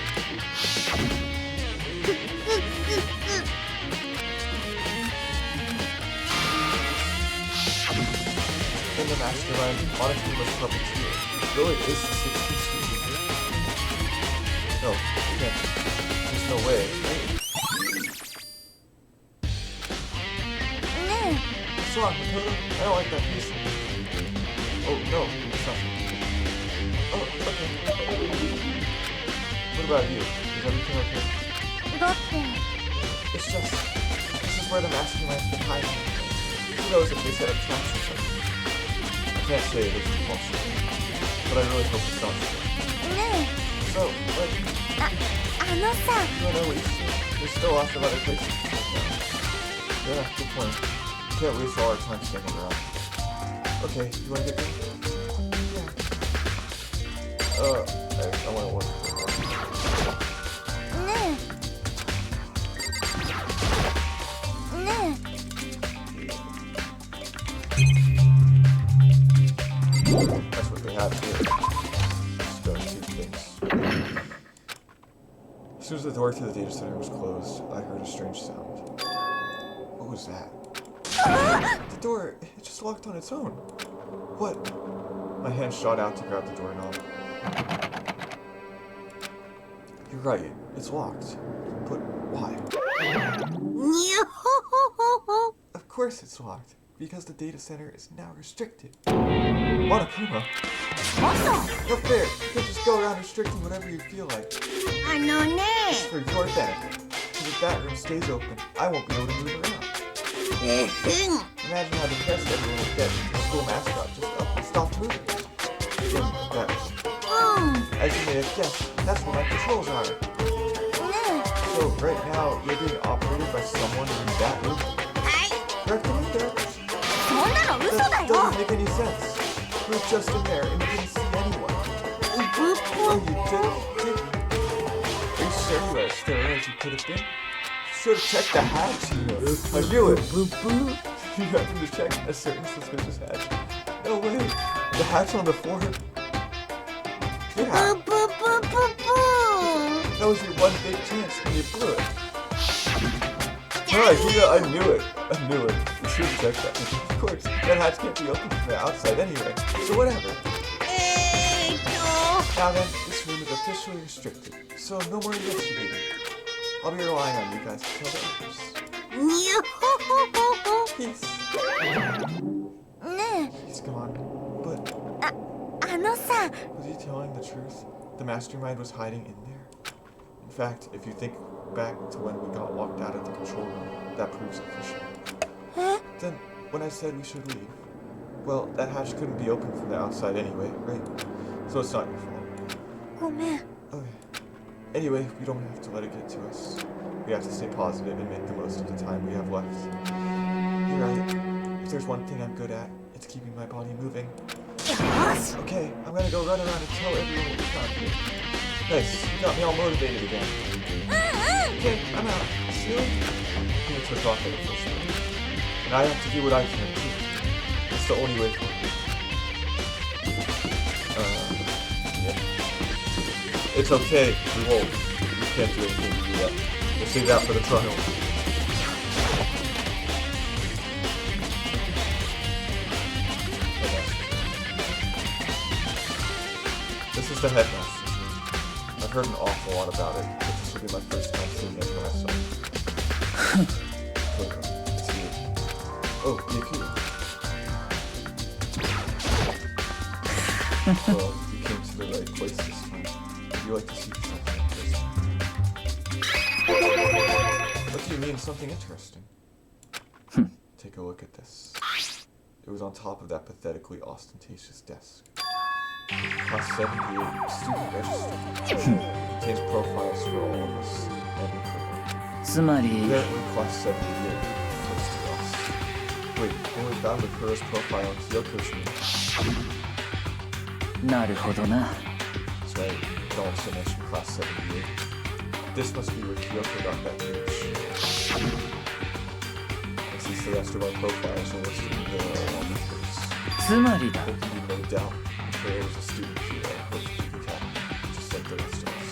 then the mastermind, Monokuma's puppeteer, really is the 16th student. No, you can't. There's no way, right? What's wrong, Mukuro? I don't like that piece. Oh, no, it's not. Oh, okay. What about you? Is everything okay? It's just, this is where the mastermind's been hiding. Who knows if they set up traps or something. I can't say it isn't possible, but I really hope it's not true. So, like, you know what you said? There's still lots of other places to check out. Yeah, good point. Can't waste all our time standing around. Okay, you wanna get going? Yeah. I wanna work. That's what they have here. Just go and do things. As soon as the door to the data center was closed, I heard a strange sound. What was that? The door, it just locked on its own. What? My hand shot out to grab the doorknob. You're right, it's locked. But why? Of course it's locked, because the data center is now restricted. Monokuma? No fair, you can't just go around restricting whatever you feel like. It's for your benefit. Because if that room stays open, I won't be able to move around. Imagine how depressed everyone would get if the school mascot just up and stopped moving. As you may have guessed, that's where my controls are. So, So right now, you're being operated by someone in that room. はい。 Correct me there. そんなの嘘だ That よ。 doesn't make any sense. We were just in there and you didn't see anyone. ブッ Oh, ブ。 you did? Are you sure you were as thorough as you could have been? You should have checked the hatch, you know. I knew it. You happened to check a certain suspicious hatch. No way. The hatch on the floor. ブ Yeah. ブブブブ。 That was your one big chance and you blew it. Alright, I knew it. I knew it. You should have checked that. Of course, that hatch can't be open from the outside anyway. So whatever. Now then, this room is officially restricted, so no more investigating. I'll be relying on you guys to tell the others. にゃほほほほ。 Peace. ね He's gone. But え、あのさ、 was he telling the truth? The mastermind was hiding in there? In fact, if you think back to when we got locked out of the control room, that proves official. え、 Then, when I said we should leave, well, that hatch couldn't be opened from the outside anyway, right? So it's not your fault. ごめん。 Okay. Anyway, we don't have to let it get to us. We have to stay positive and make the most of the time we have left. You're right. If there's one thing I'm good at, it's keeping my body moving. よし。 Okay, I'm gonna go run around and tell everyone what we found here. Nice, you got me all motivated again. Okay, I'm out. See you? He took off at the first minute. And I have to do what I can too. It's the only way for me. Yeah. It's okay, we won't. We can't do anything to do that. We'll save that for the trial. This is the headmaster's room. I've heard an awful lot about it, but this will be my first time seeing it for myself. It's you. Oh, Yuki. Well, you came to the right place this time. Would you like to see something interesting? What do you mean, something interesting? Take a look at this. It was on top of that pathetically ostentatious desk. Class 78 student register. Contains profiles for all of us. And for つまり there in class 78 close to us. Wait, only found Mukuro's profile on Kyoko's room. なるほどな。 That's right, it also mentioned class 78. This must be where Kyoko got that page. And since the rest of our profiles are listed in the on the case, つまりだ。 there can be no doubt Mukuro was a student here at Havoc Academy, just like the rest of us.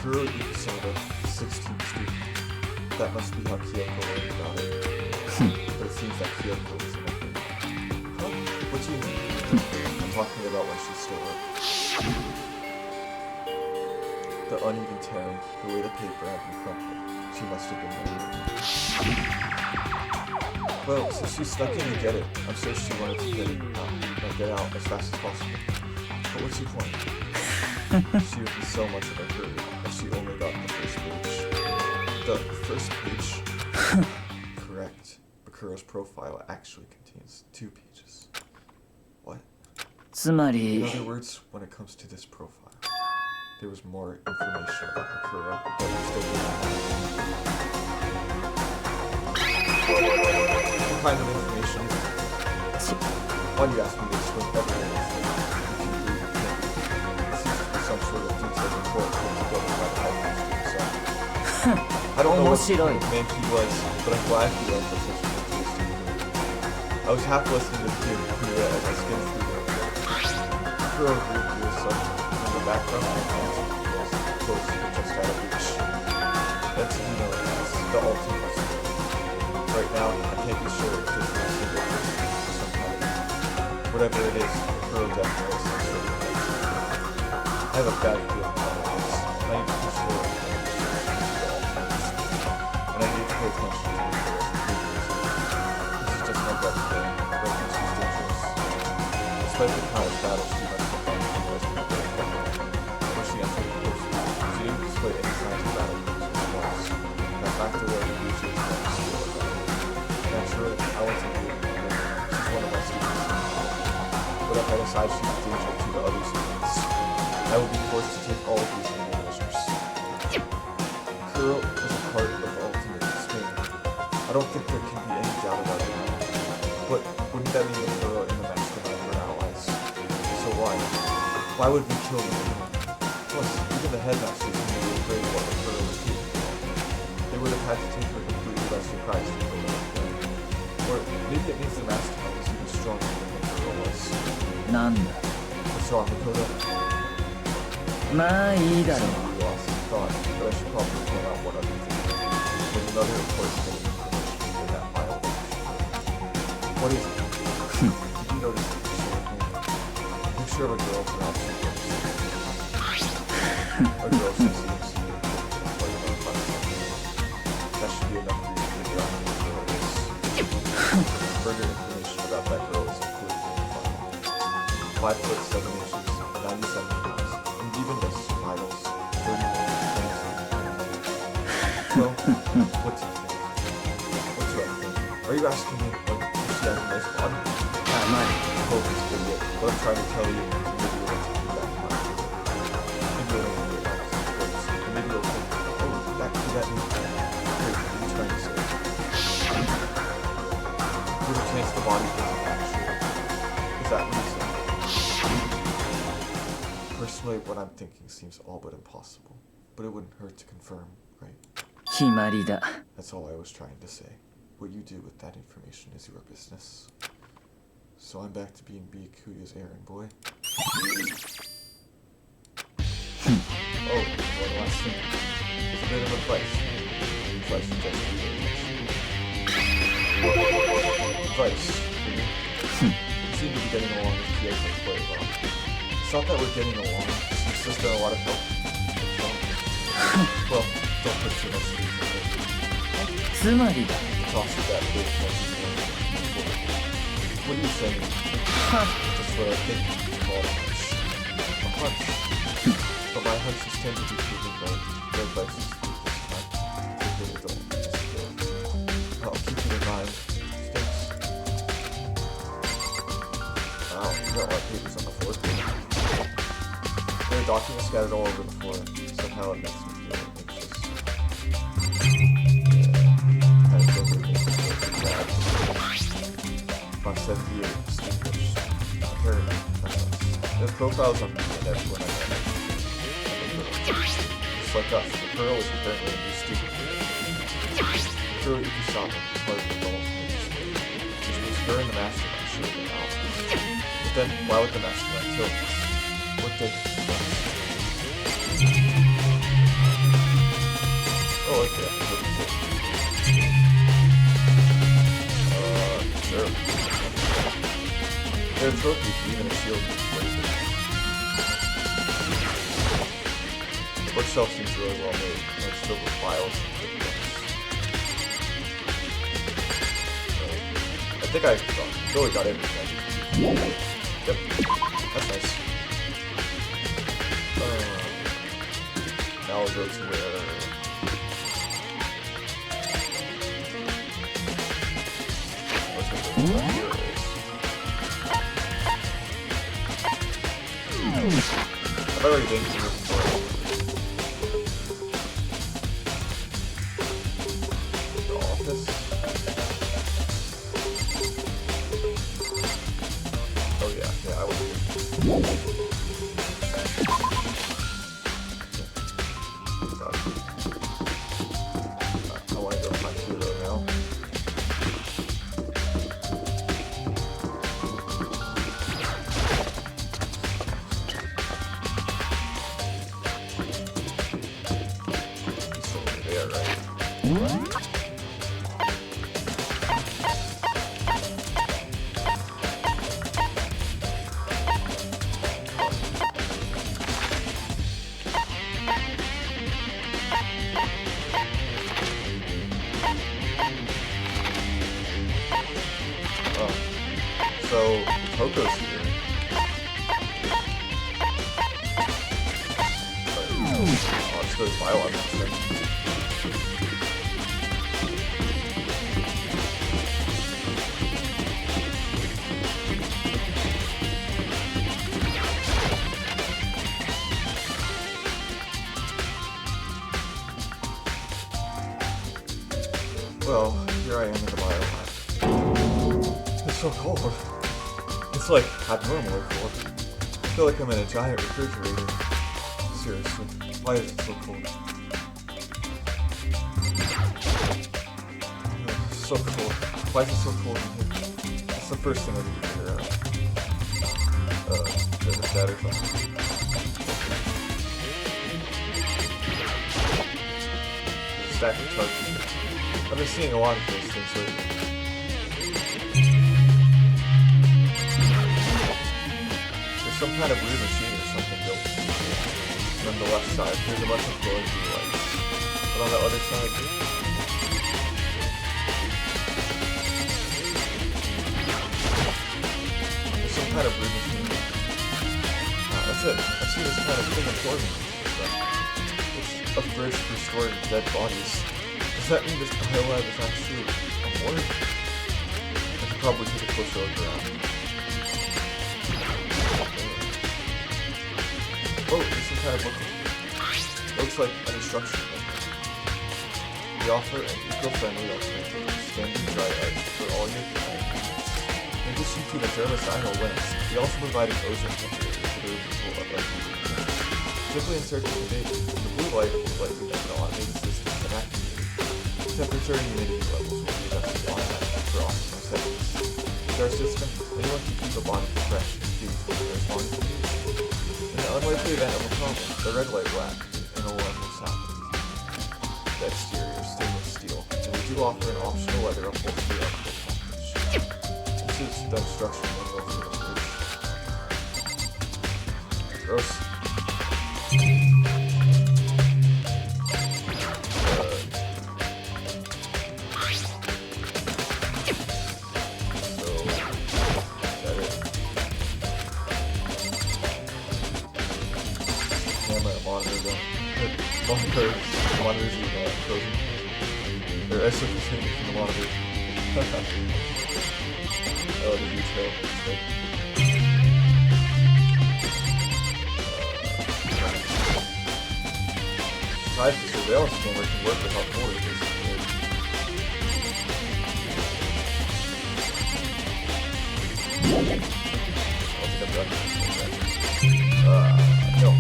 Mukuro Ikusoda, 16th student. That must be how Kyoko learned about it. But it seems that Kyoko was in it. Huh? What do you mean? I'm talking about when she stole it. The uneven tearing, the way the paper had been crumpled. She must have been there. Well, since she snuck in to get it, I'm sure she wanted to get out as fast as possible. But what's your point? She would be so much of a hurry if she only got the first page. The first page? Correct. Mukuro's profile actually contains 2 pages. What? つま In り other words, when it comes to this profile, there was more information about Mukuro that we still didn't have. What kind of information is it? Why do you ask me to explain everything? This seems to be some sort of detailed report put together by the headmaster himself. I don't know what kind of man he was, but I'm glad he was such an interesting movie. I was half listening to Mukuro as I skimmed through the report. Mukuro grew to his subject. In the background, I found close but just out of reach. That's, you know, it's the ultimate lesson. Right now, I can't be sure if this is a single person or some kind of reason. Whatever it is, Mukuro definitely is some sort of connection. I have a bad feeling about this, and I need to be sure of it. And I need to pay attention to Mukuro's behaviors. This is just my gut feeling, but I think she's dangerous. Despite the countless battles she must have done for the rest of her life, when she entered the post, she didn't display any signs of battle once. And I backed away and usually tried to steal her back. Naturally, I want to be with her. She's one of my students. But if I decide she's a danger to the other students, I will be forced to take all of these legal measures. Mukuro was a part of the ultimate Spain. I don't think there can be any doubt about it. But wouldn't that mean Mukuro and the mastermind were allies? So why? Why would we kill them? Plus, even the headmasters knew we were afraid of what Mukuro was capable of. They would have had to take her completely by surprise to kill her. Or maybe it means the mastermind was even stronger than Mukuro was. なんだ What's wrong, Mukuro? まあいいだろ We lost some thought, but I should probably point out one other thing. There's another important thing in that file. What is it? Did you notice the picture of a girl from outside? A girl who seems to be that should be enough for you to figure out who the girl is. Further information about that girl is included in the file. 5 foot 7 inches, 97 pounds, and even this vitals, 31 Well, what do you think? What do I think? Are you asking me, like, if she has a nice body? 甘い I hope it's good yet. What I'm trying to tell you is maybe you'll want to keep that in mind. Maybe you'll want to realize it's close. And maybe you'll think, oh, that means that. Wait, what are you trying to say? There's a chance the body isn't actually. Is that what you're saying? Personally, what I'm thinking seems all but impossible. But it wouldn't hurt to confirm, right? 決まりだ That's all I was trying to say. What you do with that information is your business. So I'm back to being Byakuya's errand boy. Oh, one last thing. It's a bit of advice. So I suggest you advice. You seem to be getting along with Kyoko quite well. It's not that we're getting along. It's just been a lot of help. So, well, don't put too much into it. つまりだ Toss it that big one. What are you saying? Just what I think you call a hunch. A hunch. But my hunches tend to be proven right. Their advice is good this time. They really don't. I'll keep it in mind. Thanks. Wow, you got a lot of papers on the floor. There are documents scattered all over the floor. Somehow it makes me feel anxious. About 78 distinguished. Apparently, there's profiles on me and everyone I met. Just like us, the Pearl is apparently a new student. Mukuro Ikisama is part of the adult industry, which means her and the mastermind should have been out. But then, why would the mastermind kill us? What did Oh, okay. Sure. There are trophies, even a shield with blazes. The bookshelf seems really well made, and it's filled with files and books. I think I really got everything. Yep, that's nice. Now I'll go to where... Here it is. I've already been to this before. The office? Oh yeah, I was here. I want to go find Mukuro now. So, Toko's here. Oh, let's go to Bio on this thing. I am in the biolab. It's so cold. It's like abnormally cold. I feel like I'm in a giant refrigerator. Seriously, why is it so cold? It's so cold. Why is it so cold in here? That's the first thing I need to figure out. There's a static on. Stack of charges. I've been seeing a lot of those things lately. There's some kind of weird machine or something built. And on the left side, there's a bunch of glowing blue lights. But on the other side, there's some kind of weird machine. That's it. I've seen this kind of thing before me. A bridge for storing dead bodies. Does that mean this biolab is actually a morgue? I should probably take a closer look around. Oh, there's some kind of booklet. Looks like an instruction manual. We offer an eco-friendly alternative to standard dry ice for all your client needs. In addition to the germicidal lens, we also provide an ozone temperature for the removal of everything. Simply insert the data. The blue light will let you know the automated system is activated. Temperature and humidity levels will be adjusted automatically for optimal settings. With our system, anyone can keep a body fresh and clean for as long as they need. In the unlikely event of a problem, the red light will activate and alarm will sound. The exterior is stainless steel, and we do offer an optional leather upholstery outfit package. This is the instruction manual for the bridge. Gross. Monitors are frozen. They're actually from the monitor. Oh, the detail. Besides, the surveillance camera can work without borders. No.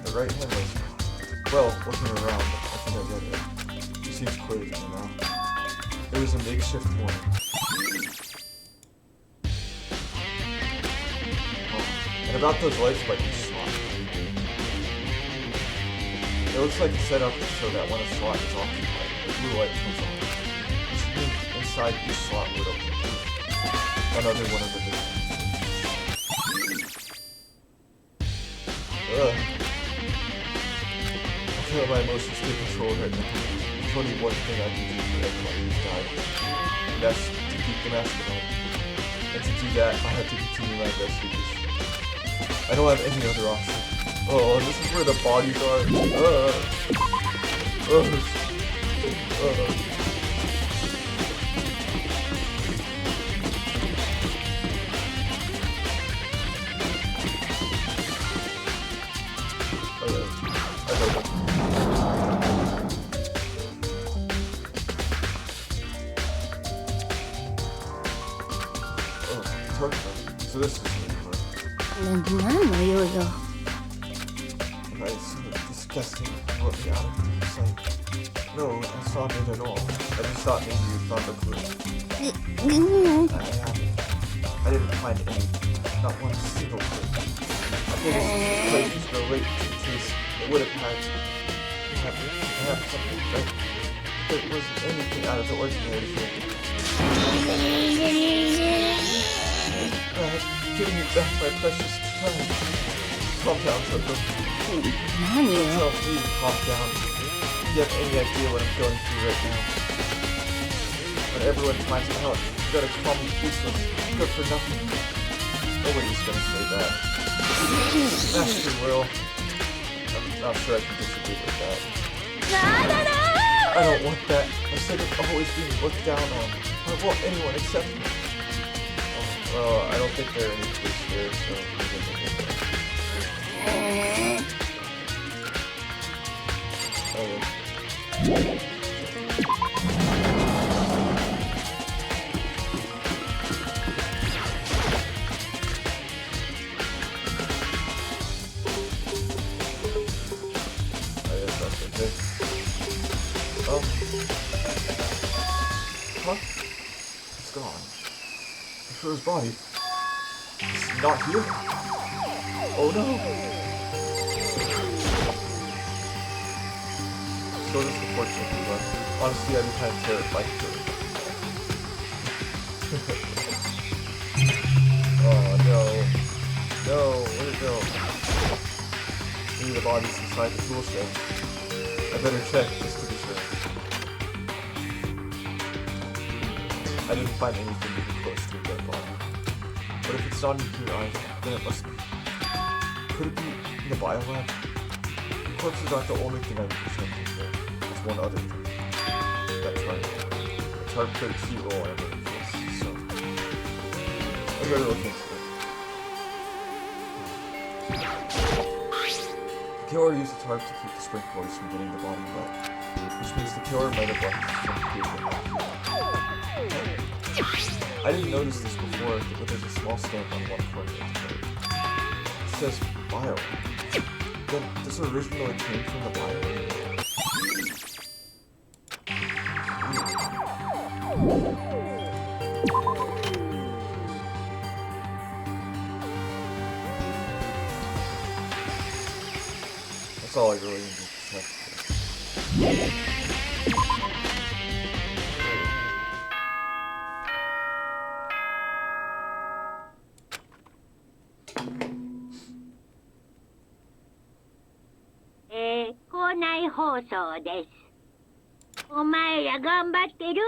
The right hand was, well, looking around, I think I get it. It seems clear to me now. It was a makeshift morning. Oh, and about those lights by each slot. It looks like it's set up so that when a slot is occupied, the blue light comes on. Which means inside each slot would open another one of the different. Ugh. I feel my emotions take control right now. There's only one thing I can do for everyone who's died. And that's to keep the mask on. And to do that, I have to continue my investigation. I don't have any other option. Oh, this is where the bodies are. So this is Nice, disgusting. Let me out of sight. No, that's not it at all. I just thought maybe you found a clue. I haven't. I didn't find anything. Not one single clue. I think this place was great in case it would have had something right. If it wasn't anything out of the ordinary here. Giving me back my precious time. Calm down, Toko. Tell me to calm down. If you have any idea what I'm going through right now. When everyone finds out, you're gonna call me useless, good for nothing. Nobody's gonna say that. Master will. I'm not sure I can disagree with that. I don't want that. I'm sick of always being looked down on. I don't want anyone except me. Oh, Well, I don't think there are any clues here, so I'm gonna get there. Oh, yeah. Huh? It's gone. For his body. It's not here. Oh no! So does the fortune, but honestly, I'd be kind of terrified too. Oh no. No, where'd it go? Maybe the body's inside the tool shed. I better check just to be sure. I didn't find anything even close to a dead body. But if it's not in here either, then it must be. Could it be in the biolab? The corpses aren't the only thing I'm checking there. There's one other thing. That's right. The tarp played a key role in every case, so I better look into it. The killer used the tarp to keep the sprinklers from getting the body wet, which means the killer might have left some paper. I didn't notice this before, but there's a small stamp on one corner of the code. It says bio. Then this originally came from the bio. That's all I really need to check.校内放送です。お前ら頑張ってる？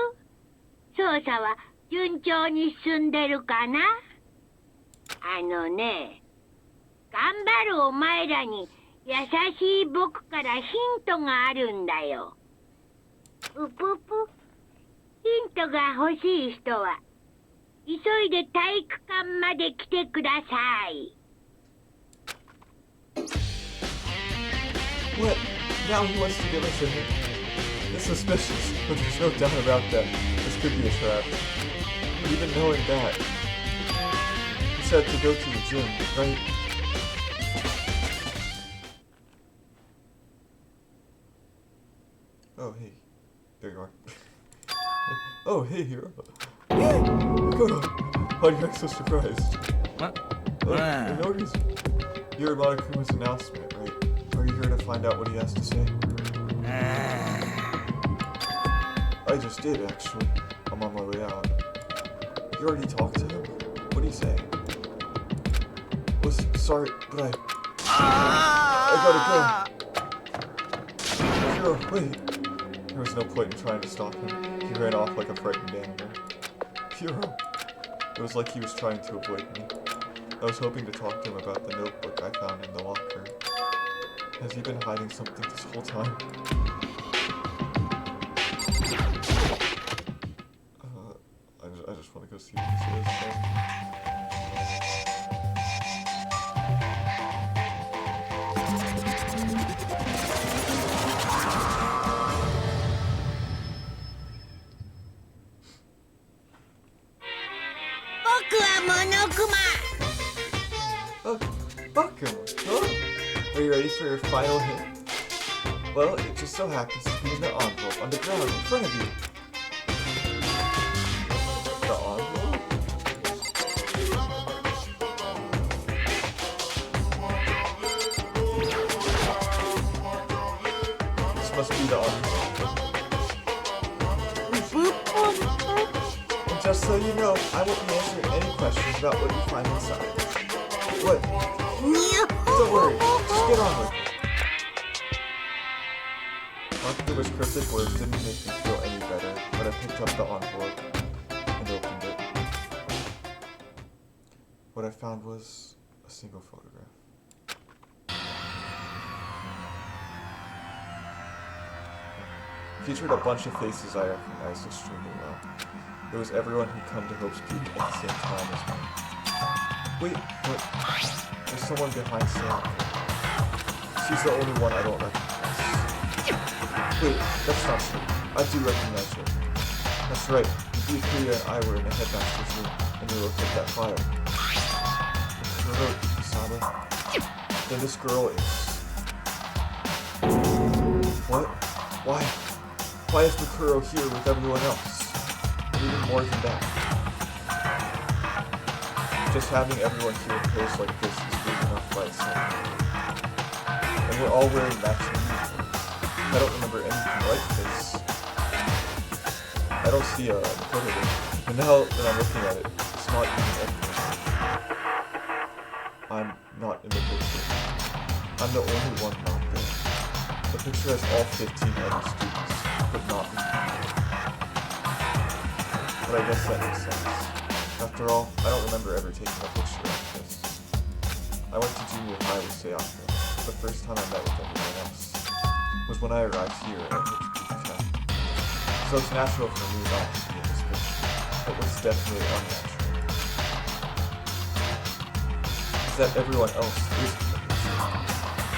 捜査は順調に進んでるかな？あのね、頑張るお前らに優しい僕からヒントがあるんだよ。ぷぷぷ。ヒントが欲しい人は急いで体育館まで来てください。What? Now he wants to give us a hint? It's suspicious, but there's no doubt about that. This could be a trap. Even knowing that. He said to go to the gym, right? Oh, hey. There you are. Oh, hey, hero. Mukuro! Why do you act so surprised? What? No reason. You heard Monokuma's announcement, right? Are you here to find out what he has to say? I just did, actually. I'm on my way out. You already talked to him? What did he say? Sorry, but I gotta go. Hero, wait. There was no point in trying to stop him. He ran off like a frightened animal. Hero. It was like he was trying to avoid me. I was hoping to talk to him about the notebook I found in the locker. Has he been hiding something this whole time? I just want to go see what this is. Bakuma, huh? Are you ready for your final hint? Well, it just so happens to be in the envelope on the ground in front of you. The envelope? This must be the envelope. And just so you know, I won't be answering any questions about what you find inside. What? Don't worry, just get on with it. Mokuro's cryptic words didn't make me feel any better, but I picked up the envelope and opened it. What I found was a single photograph. featured a bunch of faces I recognized extremely well. It was everyone who'd come to Hope's Peak at the same time as me. Wait, but there's someone behind Sam. She's the only one I don't recognize. Wait, that's not true. I do recognize her. That's right. Mukuro and I were in the headmaster's room, and we looked at that file. Mukuro, Isaba. Then this girl is... What? Why? Why is Mukuro here with everyone else? And even more than that. Just having everyone here in pairs like this is good enough by itself. And we're all wearing matching uniforms. I don't remember anything like this. I don't see a photo of it. And now that I'm looking at it, it's not even everyone. I'm not in the picture. I'm the only one not there. The picture has all 15 other students, but not me. But I guess that makes sense. After all, I don't remember ever taking a picture like this. I went to junior high with Sayaka. The first time I met with everyone else was when I arrived here at Hope's Peak Camp. So it's natural for me not to be in this picture, but what's definitely unnatural is that everyone else is in the picture.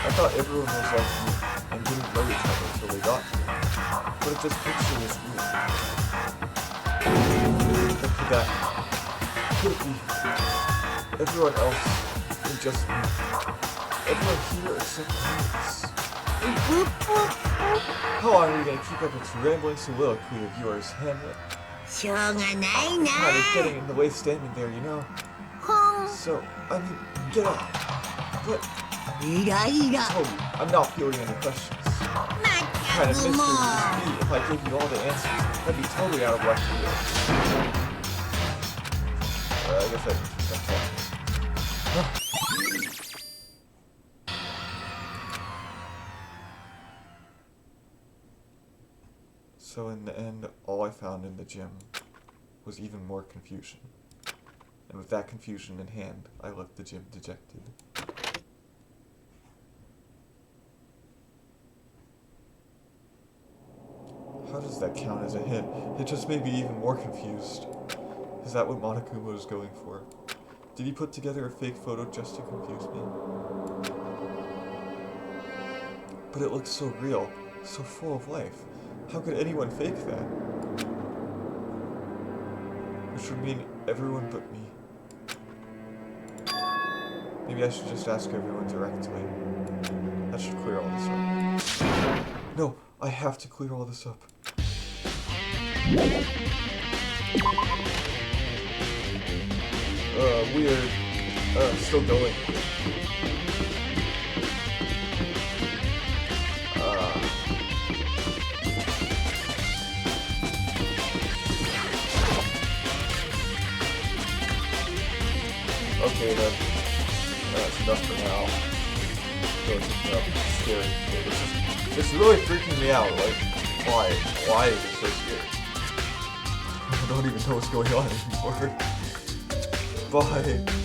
I thought everyone was like me and didn't know each other until they got here. But if this picture is real, then could that... could it be everyone else and just me? Everyone here except me. How long are we gonna keep up this rambling soliloquy of yours, Hamlet? しょうがないな。 God is getting in the way standing there, you know. ほん。 So, I mean, get up. But, イライラ。 tell me, I'm not fielding any questions. ま What kind of ったく mystery も would う。 this be if I gave you all the answers? That'd be totally out of left field. I guess I can stop talking. So in the end, all I found in the gym was even more confusion. And with that confusion in hand, I left the gym dejected. How does that count as a hint? It just made me even more confused. Is that what Monokuma was going for? Did he put together a fake photo just to confuse me? But it looks so real, so full of life. How could anyone fake that? Which would mean everyone but me. Maybe I should just ask everyone directly. That should clear all this up. No, I have to clear all this up. Weird. Still going. Okay then. That's enough for now. It's scary. It's really freaking me out. Like, why? Why is it so scary? I don't even know what's going on anymore. Bye.